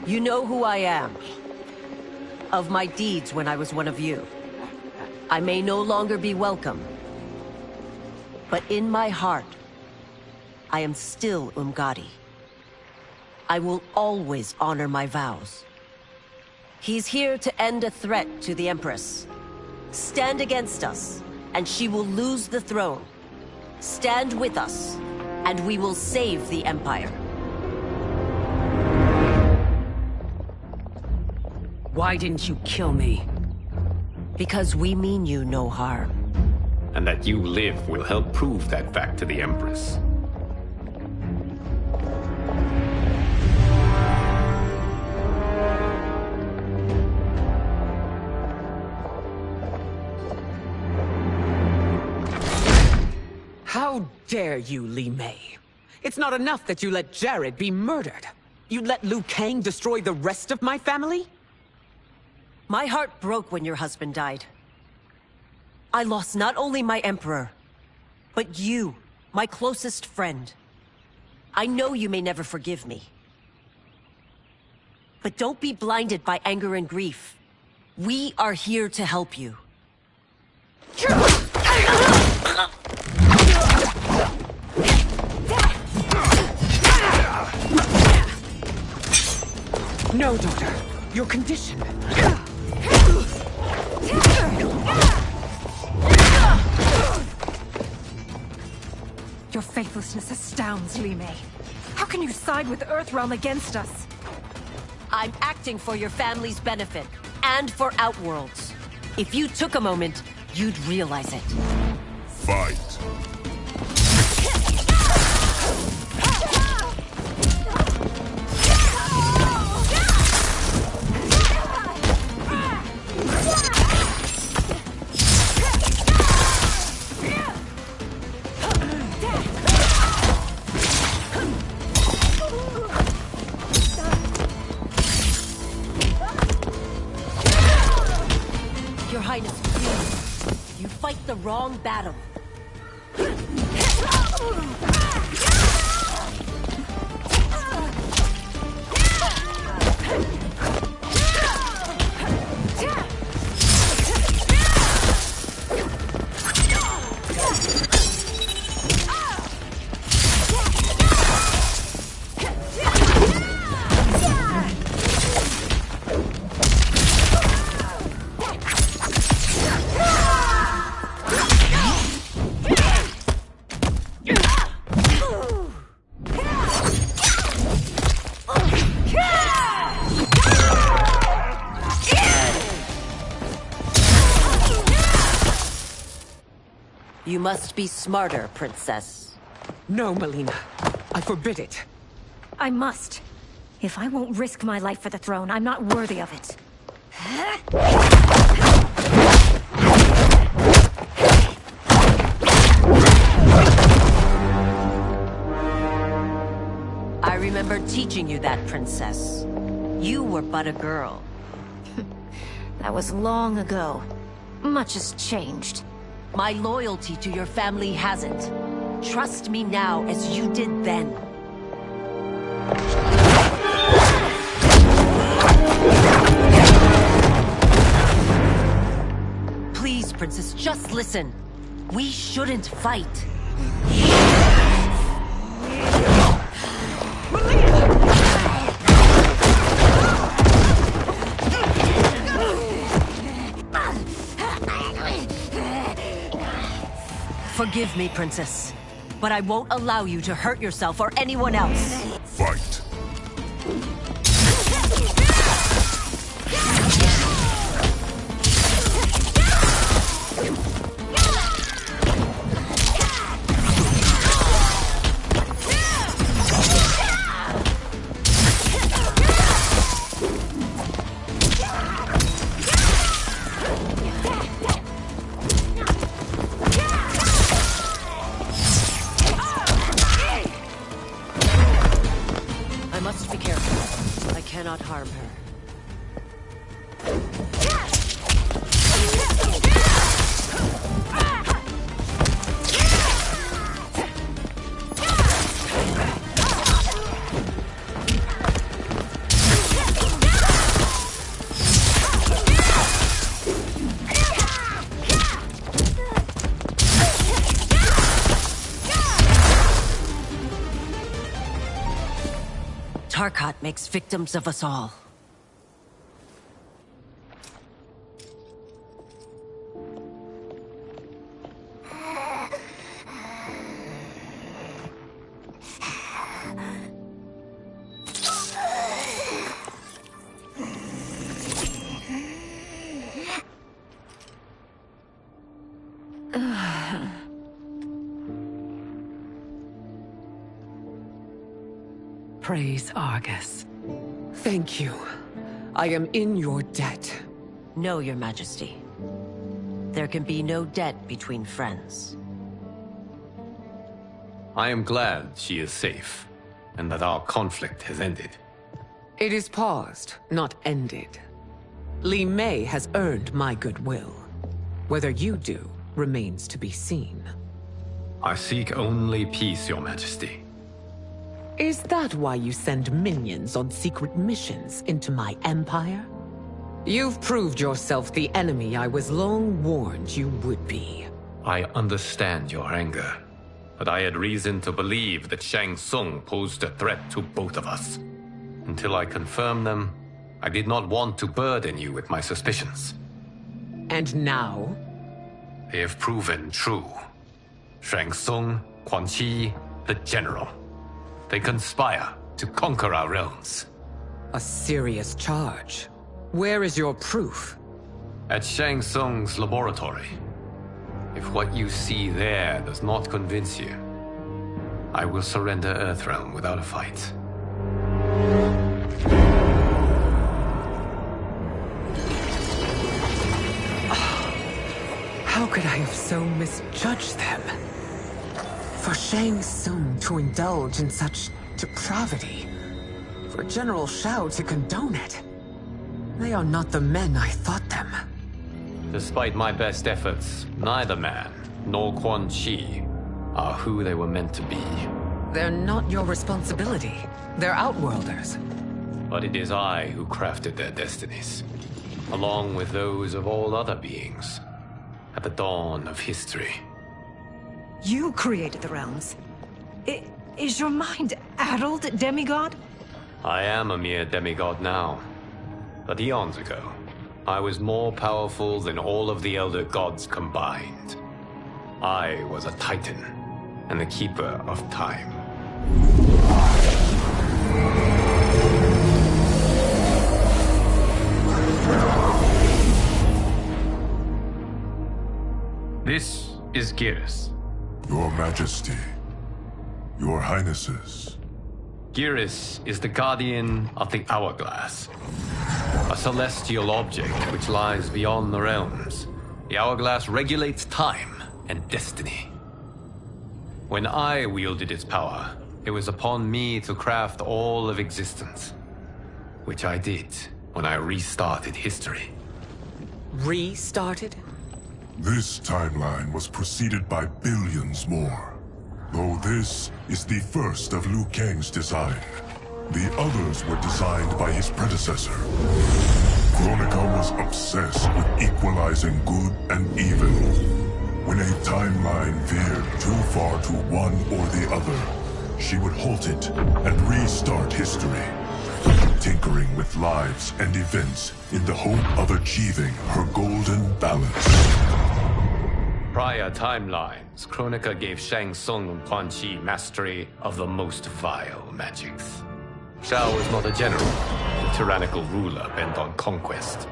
You know who I am. Of my deeds when I was one of you. I may no longer be welcome. But in my heart, I am still Umgadi. I will always honor my vows. He's here to end a threat to the Empress. Stand against us, and she will lose the throne. Stand with us, and we will save the Empire. Why didn't you kill me? Because we mean you no harm. And that you live will help prove that fact to the Empress. How dare you, Li Mei? It's not enough that you let Jared be murdered. You'd let Liu Kang destroy the rest of my family? My heart broke when your husband died. I lost not only my emperor, but you, my closest friend. I know you may never forgive me. But don't be blinded by anger and grief. We are here to help you. No, daughter. Your condition. Your faithlessness astounds, Li Mei. How can you side with Earthrealm against us? I'm acting for your family's benefit, and for Outworld's. If you took a moment, you'd realize it. Fight! wrong battle. You must be smarter, Princess. No, Melina. I forbid it. I must. If I won't risk my life for the throne, I'm not worthy of it. I remember teaching you that, Princess. You were but a girl. That was long ago. Much has changed. My loyalty to your family hasn't. Trust me now as you did then. Please, Princess, just listen. We shouldn't fight. Forgive me, Princess, but I won't allow you to hurt yourself or anyone else. Fight. Cannot harm her. Tarkat makes victims of us all. Praise Argus. Thank you. I am in your debt. No, Your Majesty. There can be no debt between friends. I am glad she is safe, and that our conflict has ended. It is paused, not ended. Li Mei has earned my goodwill. Whether you do remains to be seen. I seek only peace, Your Majesty. Is that why you send minions on secret missions into my empire? You've proved yourself the enemy I was long warned you would be. I understand your anger, but I had reason to believe that Shang Tsung posed a threat to both of us. Until I confirmed them, I did not want to burden you with my suspicions. And now? They have proven true. Shang Tsung, Quan Chi, the General. They conspire to conquer our realms. A serious charge. Where is your proof? At Shang Tsung's laboratory. If what you see there does not convince you, I will surrender Earthrealm without a fight. How could I have so misjudged them? For Shang Tsung to indulge in such depravity, for General Shao to condone it. They are not the men I thought them. Despite my best efforts, neither man nor Quan Chi are who they were meant to be. They're not your responsibility. They're Outworlders. But it is I who crafted their destinies, along with those of all other beings, at the dawn of history. You created the realms. Is your mind addled, demigod? I am a mere demigod now. But eons ago, I was more powerful than all of the Elder Gods combined. I was a Titan, and the Keeper of Time. This is Geras. Your Majesty. Your Highnesses. Geras is the guardian of the Hourglass. A celestial object which lies beyond the realms. The Hourglass regulates time and destiny. When I wielded its power, it was upon me to craft all of existence. Which I did when I restarted history. Restarted? This timeline was preceded by billions more. Though this is the first of Liu Kang's design. The others were designed by his predecessor. Kronika was obsessed with equalizing good and evil. When a timeline veered too far to one or the other, she would halt it and restart history, tinkering with lives and events in the hope of achieving her golden balance. Prior timelines, Kronika gave Shang Tsung and Quan Chi mastery of the most vile magics. Shao was not a general, a tyrannical ruler bent on conquest.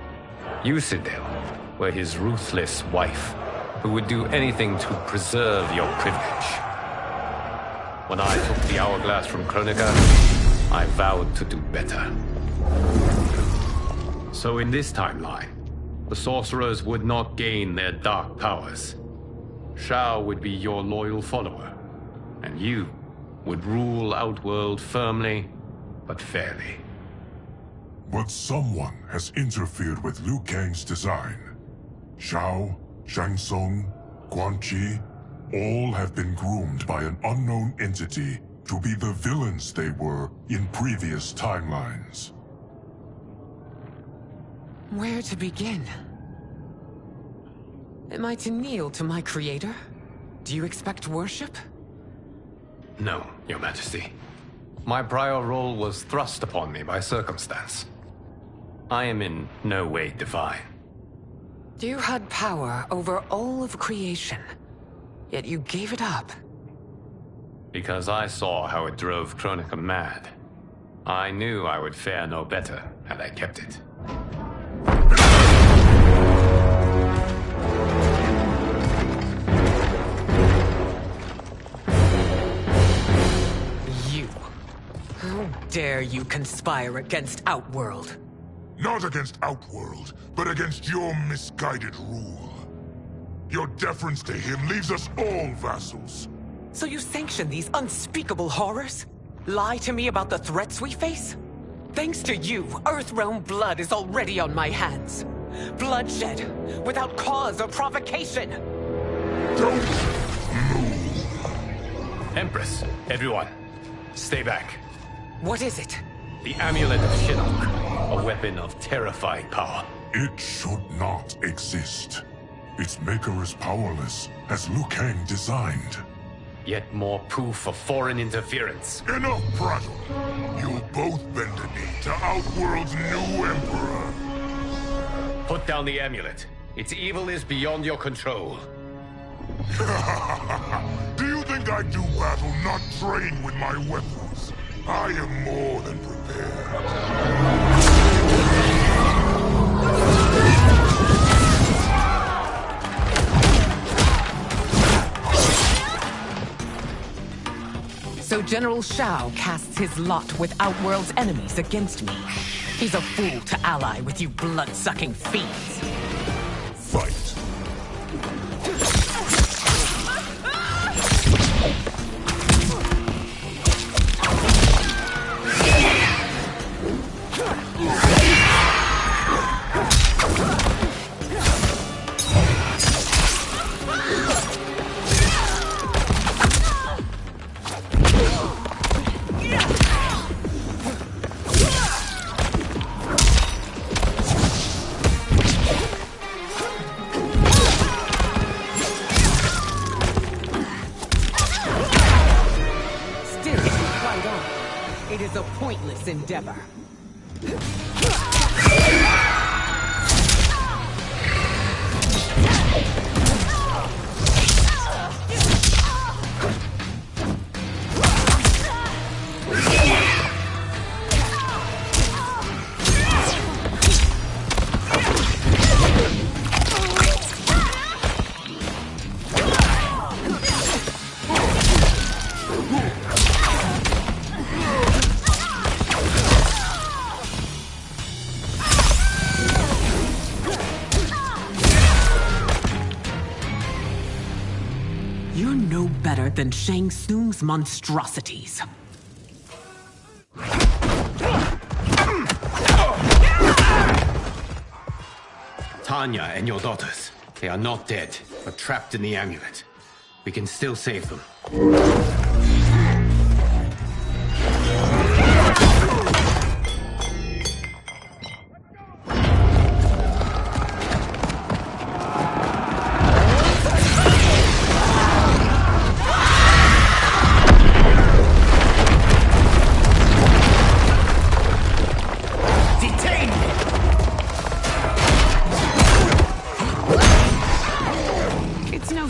Yusidel were his ruthless wife, who would do anything to preserve your privilege. When I took the Hourglass from Kronika, I vowed to do better. So in this timeline, the sorcerers would not gain their dark powers. Shao would be your loyal follower, and you would rule Outworld firmly, but fairly. But someone has interfered with Liu Kang's design. Shao, Shang Tsung, Quan Chi, all have been groomed by an unknown entity to be the villains they were in previous timelines. Where to begin? Am I to kneel to my creator? Do you expect worship? No, Your Majesty. My prior role was thrust upon me by circumstance. I am in no way divine. You had power over all of creation, yet you gave it up. Because I saw how it drove Kronika mad. I knew I would fare no better had I kept it. How dare you conspire against Outworld? Not against Outworld, but against your misguided rule. Your deference to him leaves us all vassals. So you sanction these unspeakable horrors? Lie to me about the threats we face? Thanks to you, Earthrealm blood is already on my hands. Bloodshed, without cause or provocation. Don't move. Empress, everyone, stay back. What is it? The Amulet of Shinnok, a weapon of terrifying power. It should not exist. Its maker is powerless, as Liu Kang designed. Yet more proof of foreign interference. Enough prattle! You'll both bend a knee to Outworld's new emperor. Put down the amulet. Its evil is beyond your control. Do you think I do battle not trained with my weapons? I am more than prepared. So General Shao casts his lot with Outworld's enemies against me. He's a fool to ally with you blood-sucking fiends. Fight. is a pointless endeavor. You're no better than Shang Tsung's monstrosities. Tanya and your daughters, they are not dead, but trapped in the amulet. We can still save them.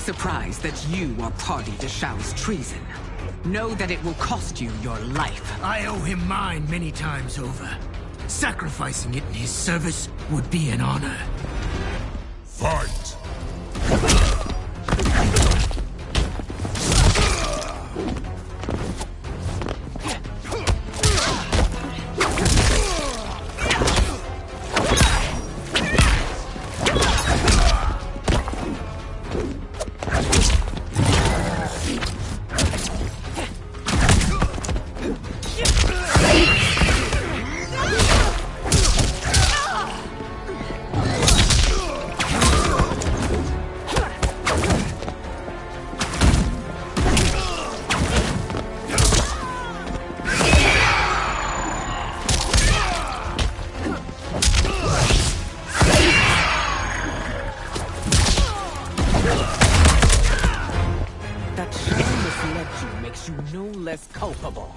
Surprised that you are party to Shao's treason. Know that it will cost you your life. I owe him mine many times over. Sacrificing it in his service would be an honor. Fight! Makes you no less culpable.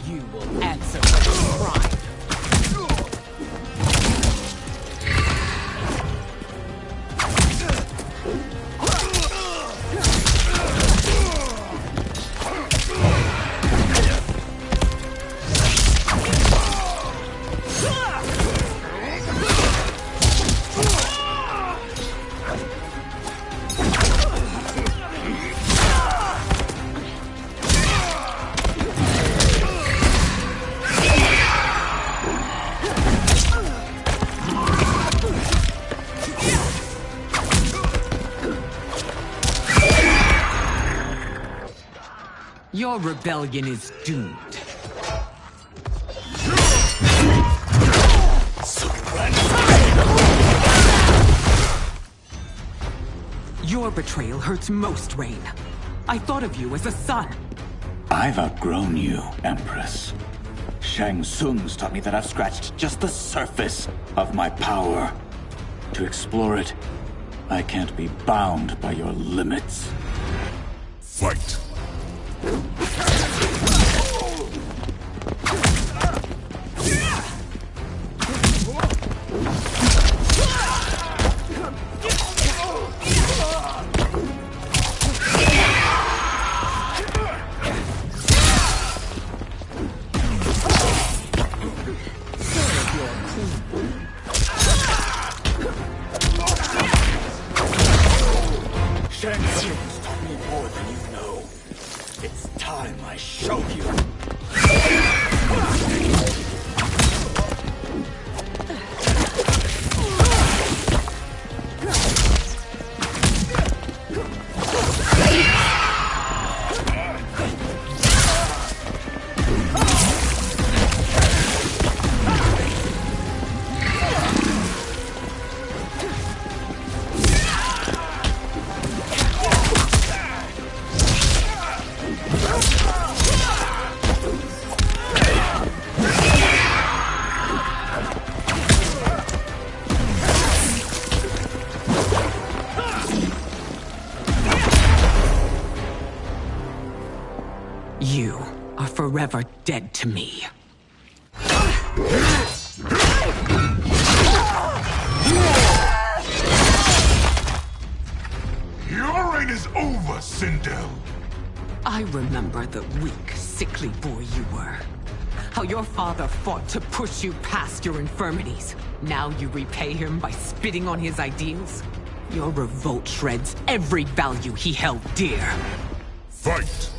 You will answer for this crime. Your rebellion is doomed. Your betrayal hurts most, Rain. I thought of you as a son. I've outgrown you, Empress. Shang Tsung's taught me that I've scratched just the surface of my power. To explore it, I can't be bound by your limits. Fight! Shang Tsung's taught me more than you know. It's time I show you. You are forever dead to me. Your reign is over, Sindel. I remember the weak, sickly boy you were. How your father fought to push you past your infirmities. Now you repay him by spitting on his ideals? Your revolt shreds every value he held dear. Fight!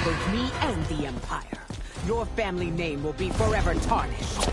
Both me and the Empire. Your family name will be forever tarnished.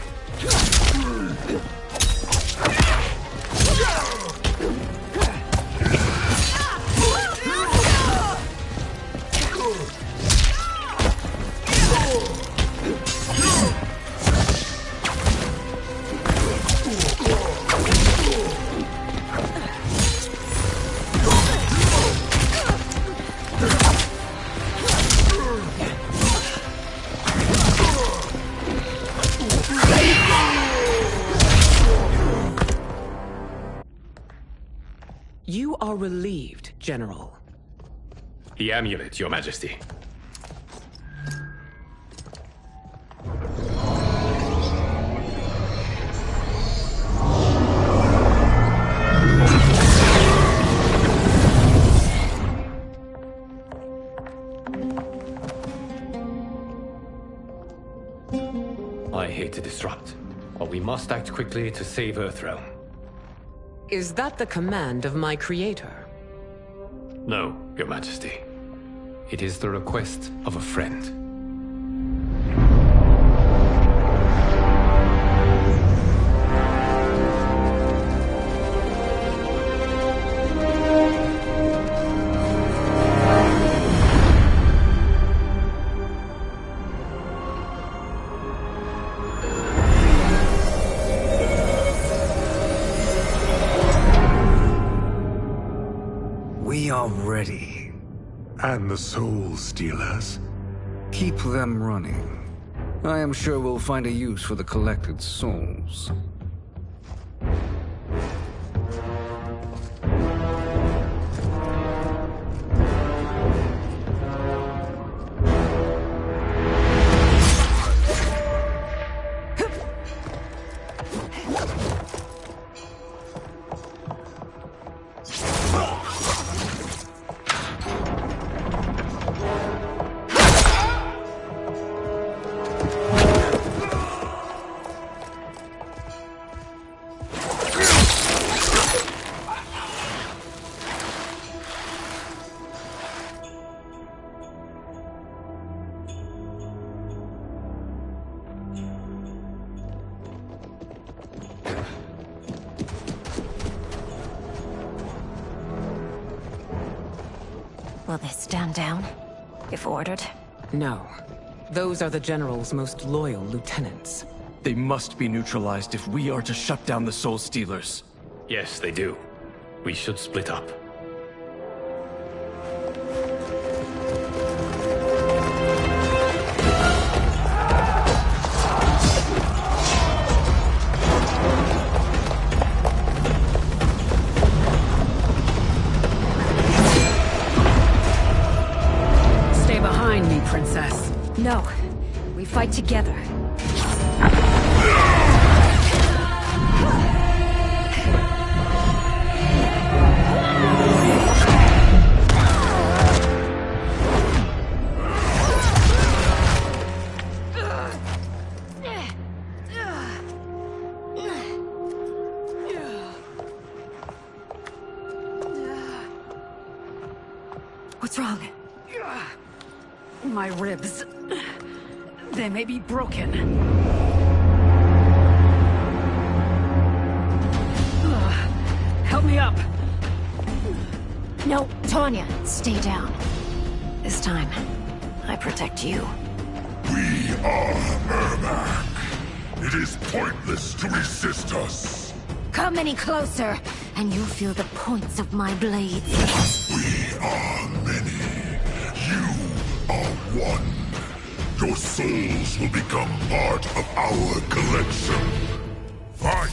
You are relieved, General. The amulet, Your Majesty. I hate to disrupt, but we must act quickly to save Earthrealm. Is that the command of my creator? No, Your Majesty. It is the request of a friend. We are ready. And the Soul Stealers? Keep them running. I am sure we'll find a use for the collected souls. Will they stand down, if ordered? No. Those are the General's most loyal lieutenants. They must be neutralized if we are to shut down the Soul Stealers. Yes, they do. We should split up. Princess. No. We fight together. What's wrong? My ribs. They may be broken. me up! No, Tanya, stay down. This time, I protect you. We are Ermac. It is pointless to resist us. Come any closer, and you'll feel the points of my blades. We are many. You are one. Your souls will become part of our collection. Fight!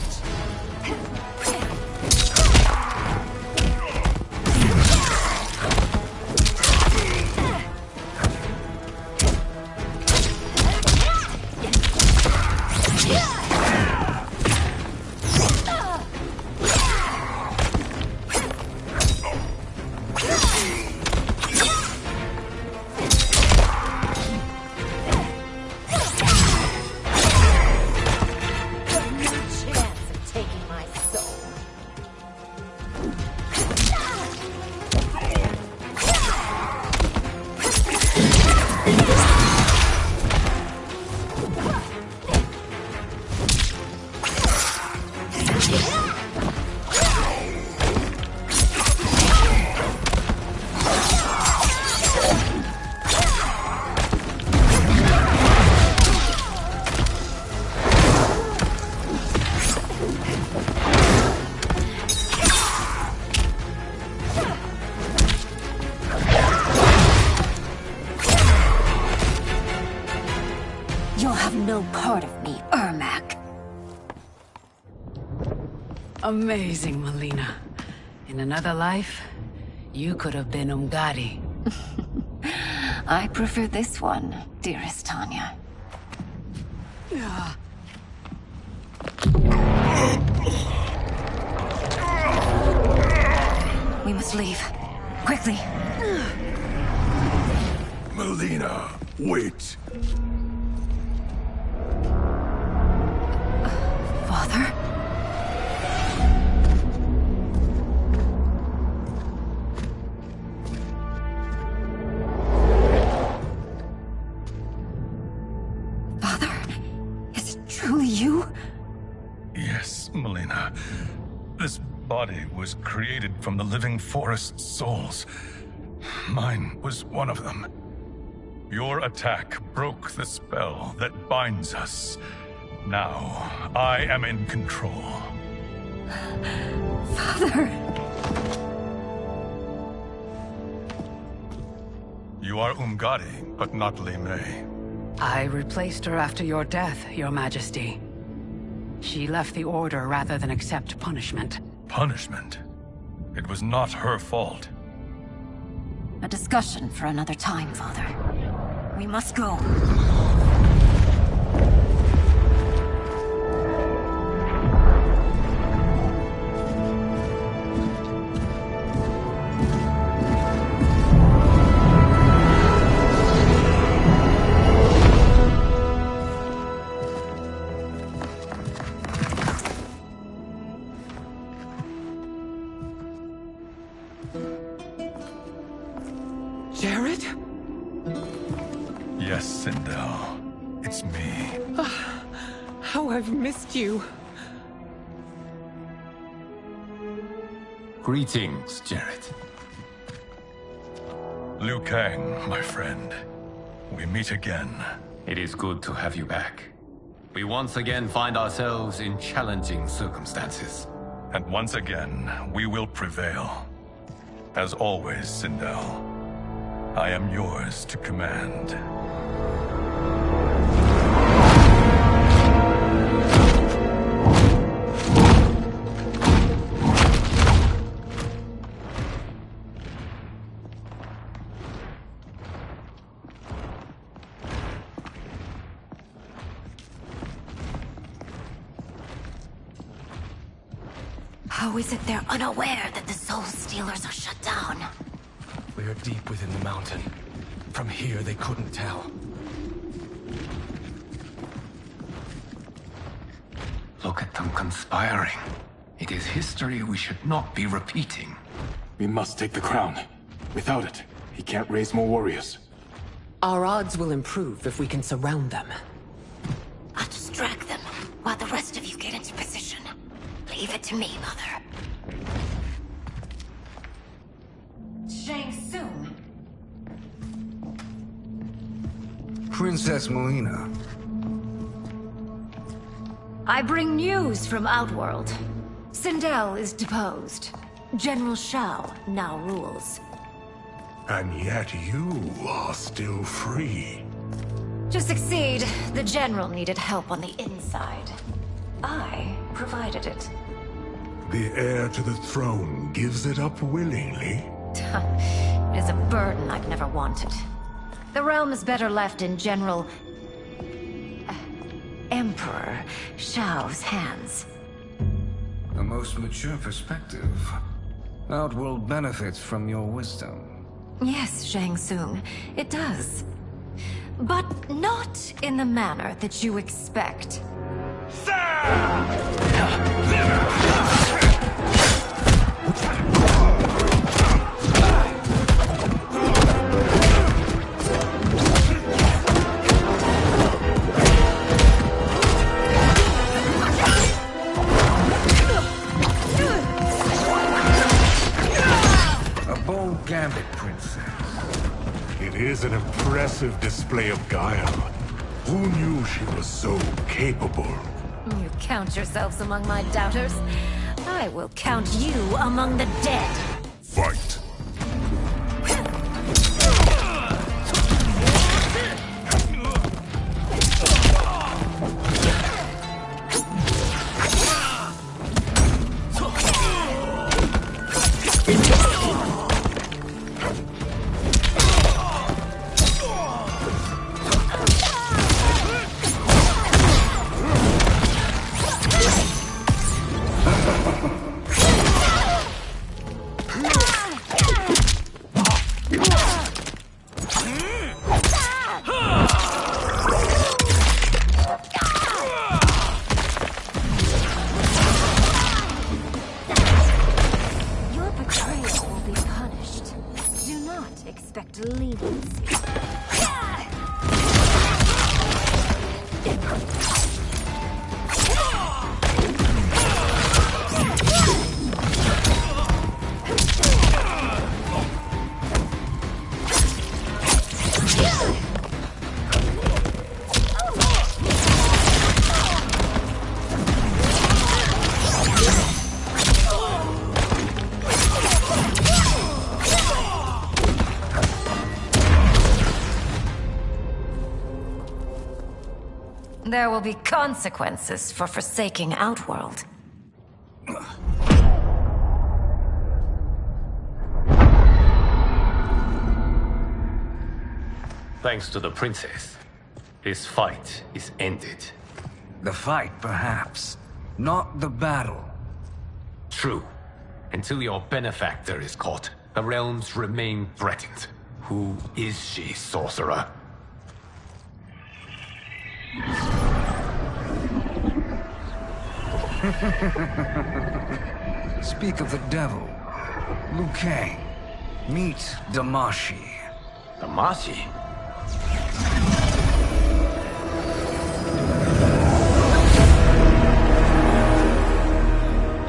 Amazing, Melina. In another life, you could have been Umgadi. I prefer this one, dearest Tanya. We must leave. Quickly. Melina, wait. Father? Yes, Melina. This body was created from the living forest's souls. Mine was one of them. Your attack broke the spell that binds us. Now, I am in control. Father! You are Umgadi, but not Li Mei. I replaced her after your death, Your Majesty. She left the Order rather than accept punishment. Punishment? It was not her fault. A discussion for another time, Father. We must go. Jared? Yes, Sindel. It's me. How I've missed you. Greetings, Jared. Liu Kang, my friend. We meet again. It is good to have you back. We once again find ourselves in challenging circumstances. And once again, we will prevail. As always, Sindel, I am yours to command. How is it they're unaware that the Soul Stealers are shut down? We are deep within the mountain. From here, they couldn't tell. Look at them conspiring. It is history we should not be repeating. We must take the crown. Without it, he can't raise more warriors. Our odds will improve if we can surround them. I'll distract them while the rest of you get into position. Leave it to me, Mother. Princess Melina. I bring news from Outworld. Sindel is deposed. General Shao now rules. And yet you are still free. To succeed, the General needed help on the inside. I provided it. The heir to the throne gives it up willingly. It is a burden I've never wanted. The realm is better left in General... Emperor Shao's hands. A most mature perspective. Outworld benefits from your wisdom. Yes, Shang Tsung, it does. But not in the manner that you expect. A bold gambit, Princess. It is an impressive display of guile. Who knew she was so capable? You count yourselves among my doubters. I will count you among the dead. Fight. Your betrayal will be punished. Do not expect leniency. There will be consequences for forsaking Outworld. Thanks to the princess, this fight is ended. The fight, perhaps. Not the battle. True. Until your benefactor is caught, the realms remain threatened. Who is she, sorcerer? Speak of the devil. Liu Kang. Meet Damashi. Damashi?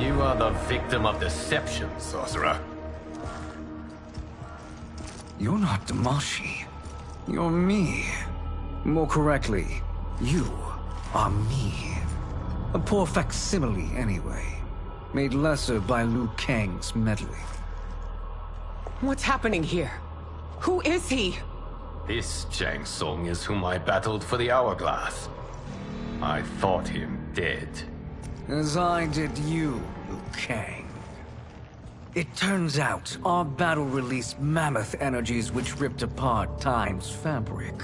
You are the victim of deception, sorcerer. You're not Damashi. You're me. More correctly, you are me. A poor facsimile, anyway. Made lesser by Liu Kang's meddling. What's happening here? Who is he? This Shang Tsung is whom I battled for the Hourglass. I thought him dead. As I did you, Liu Kang. It turns out our battle released mammoth energies which ripped apart time's fabric.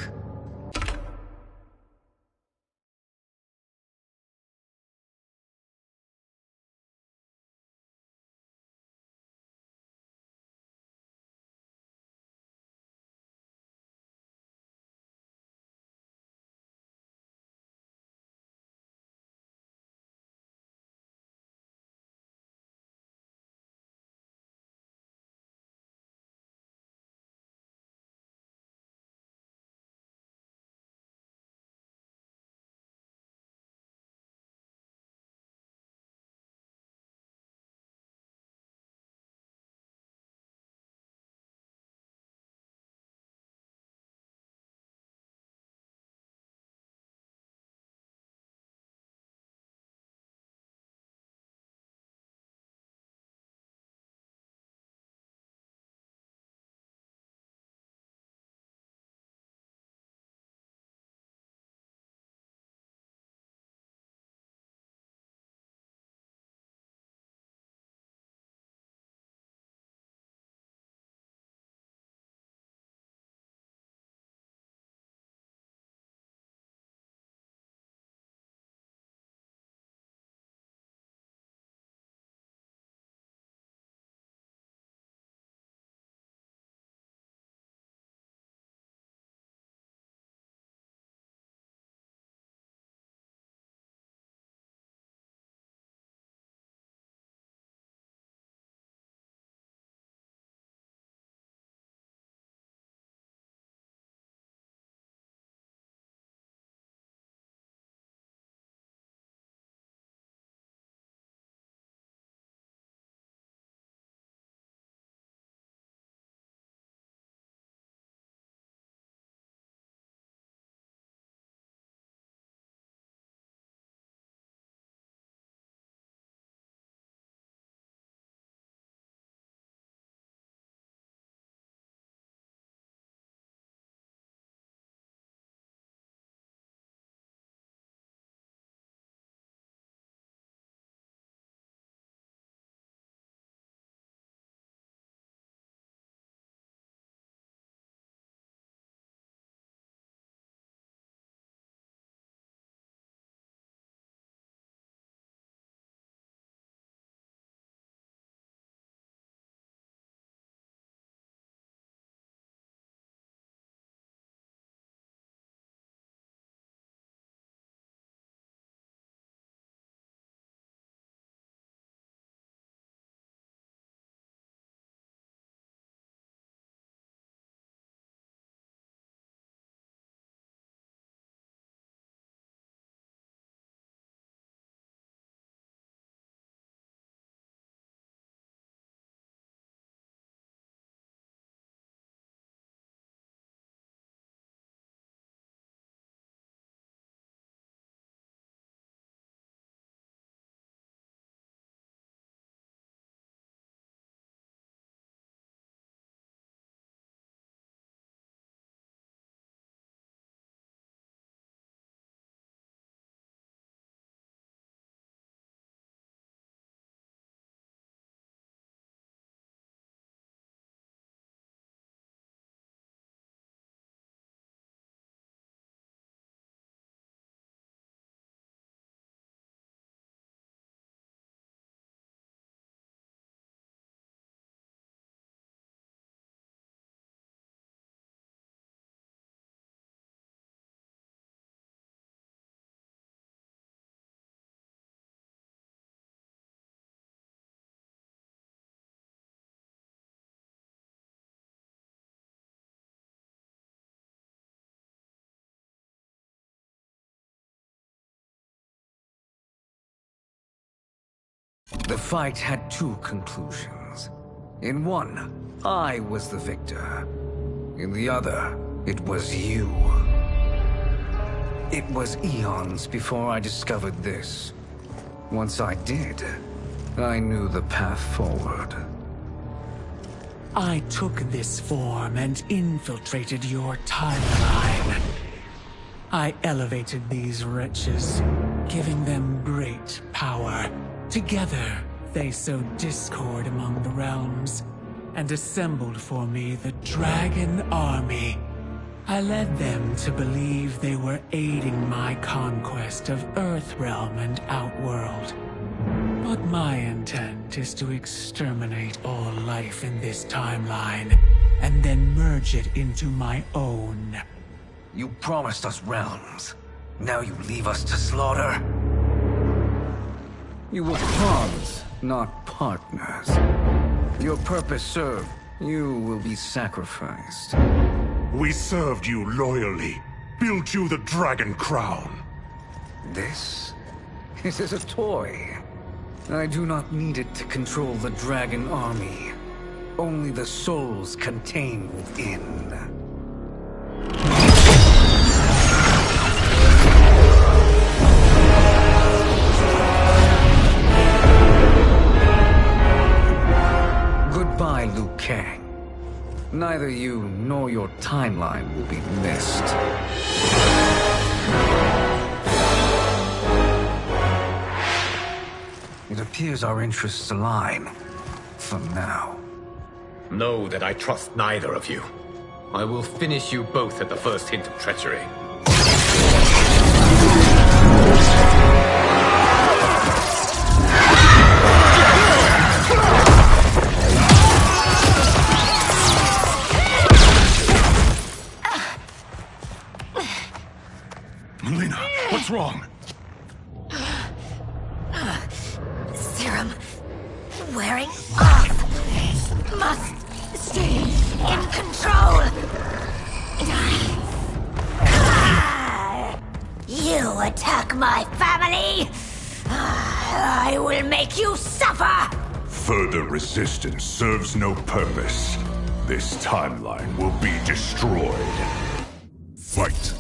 The fight had two conclusions. In one, I was the victor. In the other, it was you. It was eons before I discovered this. Once I did, I knew the path forward. I took this form and infiltrated your timeline. I elevated these wretches, giving them great power. Together, they sowed discord among the realms, and assembled for me the Dragon Army. I led them to believe they were aiding my conquest of Earthrealm and Outworld. But my intent is to exterminate all life in this timeline, and then merge it into my own. You promised us realms. Now you leave us to slaughter? You were pawns, not partners. Your purpose served. You will be sacrificed. We served you loyally, built you the Dragon Crown. This is a toy. I do not need it to control the Dragon Army. Only the souls contained within. Goodbye, Liu Kang. Neither you nor your timeline will be missed. It appears our interests align. For now. Know that I trust neither of you. I will finish you both at the first hint of treachery. Melina, what's wrong? Serum wearing off. Must stay in control. You attack my family. I will make you suffer. Further resistance serves no purpose. This timeline will be destroyed. Fight.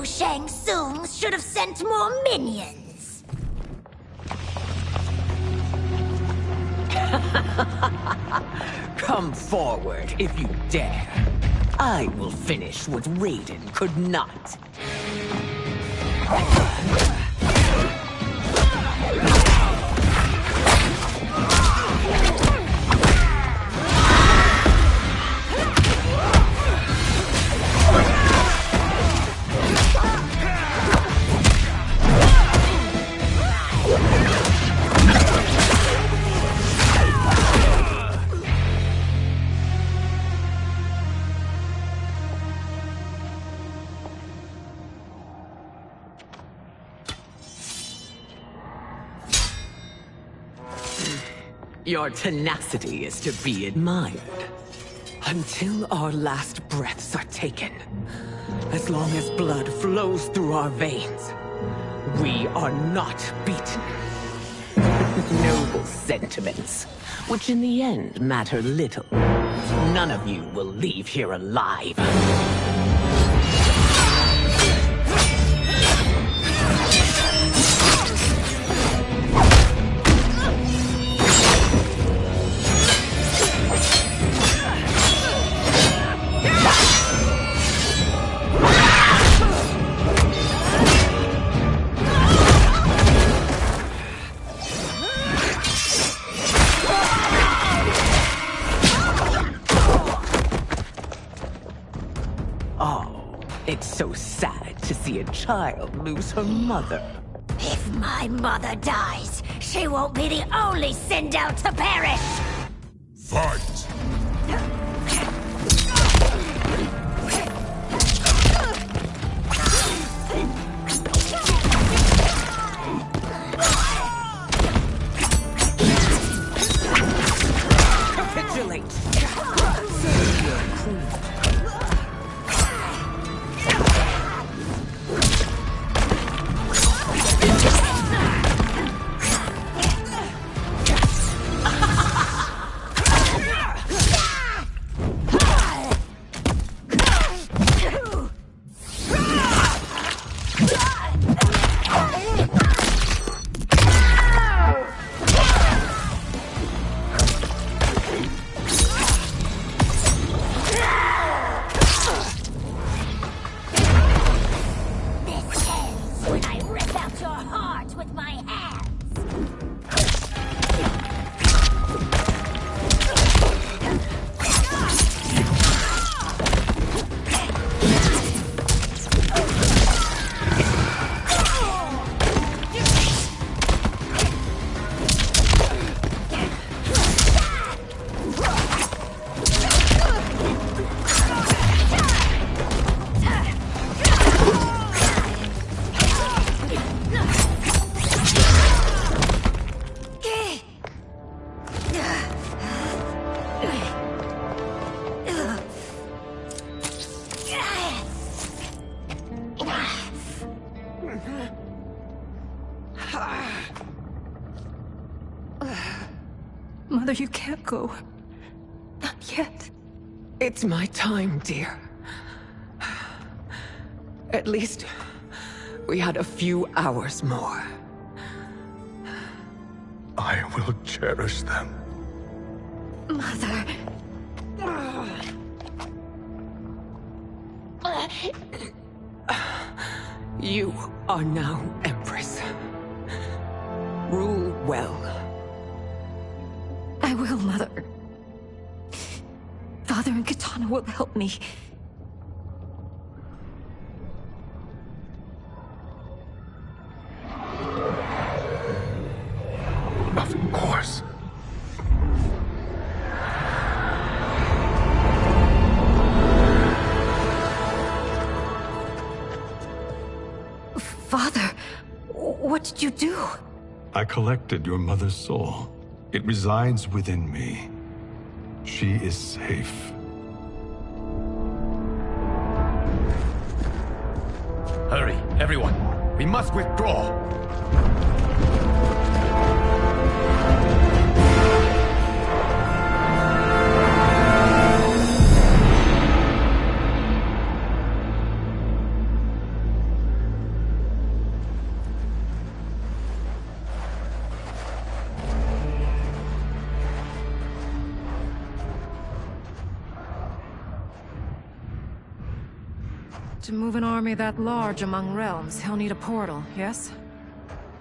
Shang Tsung should have sent more minions. Come forward if you dare. I will finish what Raiden could not. Your tenacity is to be admired. Until our last breaths are taken. As long as blood flows through our veins, we are not beaten. Noble sentiments, which in the end matter little. None of you will leave here alive. It's so sad to see a child lose her mother. If my mother dies, she won't be the only Sindel to perish! Fight! Capitulate! Save your queen. Mother, you can't go. Not yet. It's my time, dear. At least, we had a few hours more. I will cherish them. Mother. You are now Empress. Rule well. I will, Mother. Father and Katana will help me. Of course. Father, what did you do? I collected your mother's soul. It resides within me. She is safe. Hurry, everyone. We must withdraw. To move an army that large among realms, he'll need a portal, yes?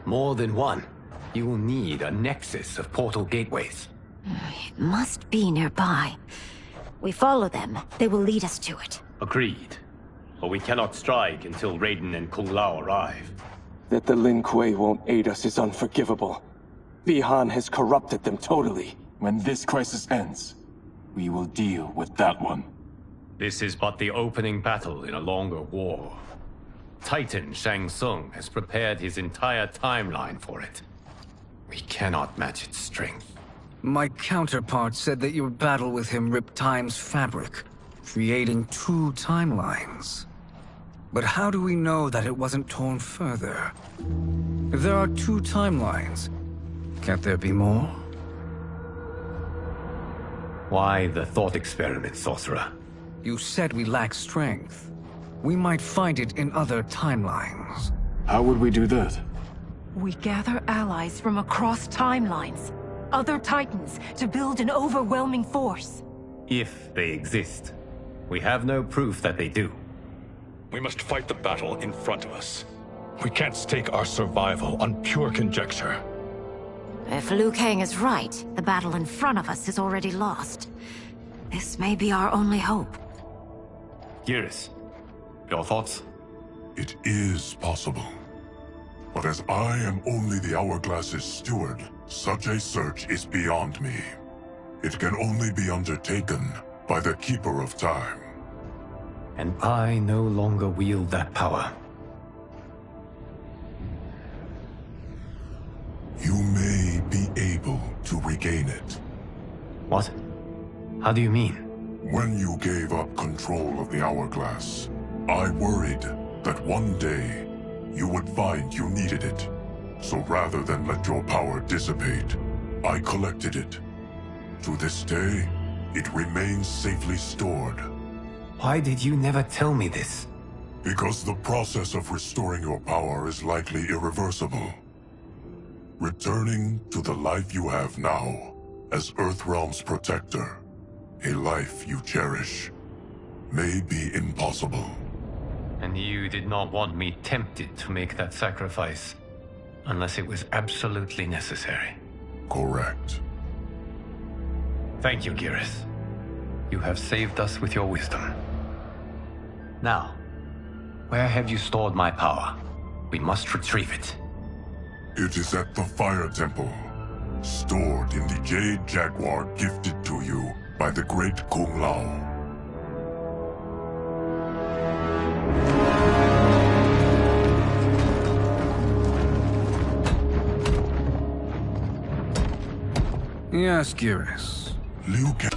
More than one. You will need a nexus of portal gateways. It must be nearby. We follow them. They will lead us to it. Agreed. But we cannot strike until Raiden and Kung Lao arrive. That the Lin Kuei won't aid us is unforgivable. Bi-Han has corrupted them totally. When this crisis ends, we will deal with that one. This is but the opening battle in a longer war. Titan Shang Tsung has prepared his entire timeline for it. We cannot match its strength. My counterpart said that your battle with him ripped time's fabric, creating 2 timelines. But how do we know that it wasn't torn further? If there are 2 timelines, can't there be more? Why the thought experiment, Sorcerer? You said we lack strength. We might find it in other timelines. How would we do that? We gather allies from across timelines, other titans, to build an overwhelming force. If they exist. We have no proof that they do. We must fight the battle in front of us. We can't stake our survival on pure conjecture. If Liu Kang is right, the battle in front of us is already lost. This may be our only hope. Geras, Your thoughts? It is possible. But as I am only the Hourglass's steward, such a search is beyond me. It can only be undertaken by the Keeper of Time. And I no longer wield that power. You may be able to regain it. What? How do you mean? When you gave up control of the Hourglass, I worried that one day you would find you needed it. So rather than let your power dissipate, I collected it. To this day, it remains safely stored. Why did you never tell me this? Because the process of restoring your power is likely irreversible. Returning to the life you have now, as Earthrealm's protector, a life you cherish, may be impossible. And you did not want me tempted to make that sacrifice, unless it was absolutely necessary. Correct. Thank you, Geras. You have saved us with your wisdom. Now, where have you stored my power? We must retrieve it. It is at the Fire Temple, stored in the Jade Jaguar gifted to you by the great Kung Lao. Yes, Geras. Liu Kang.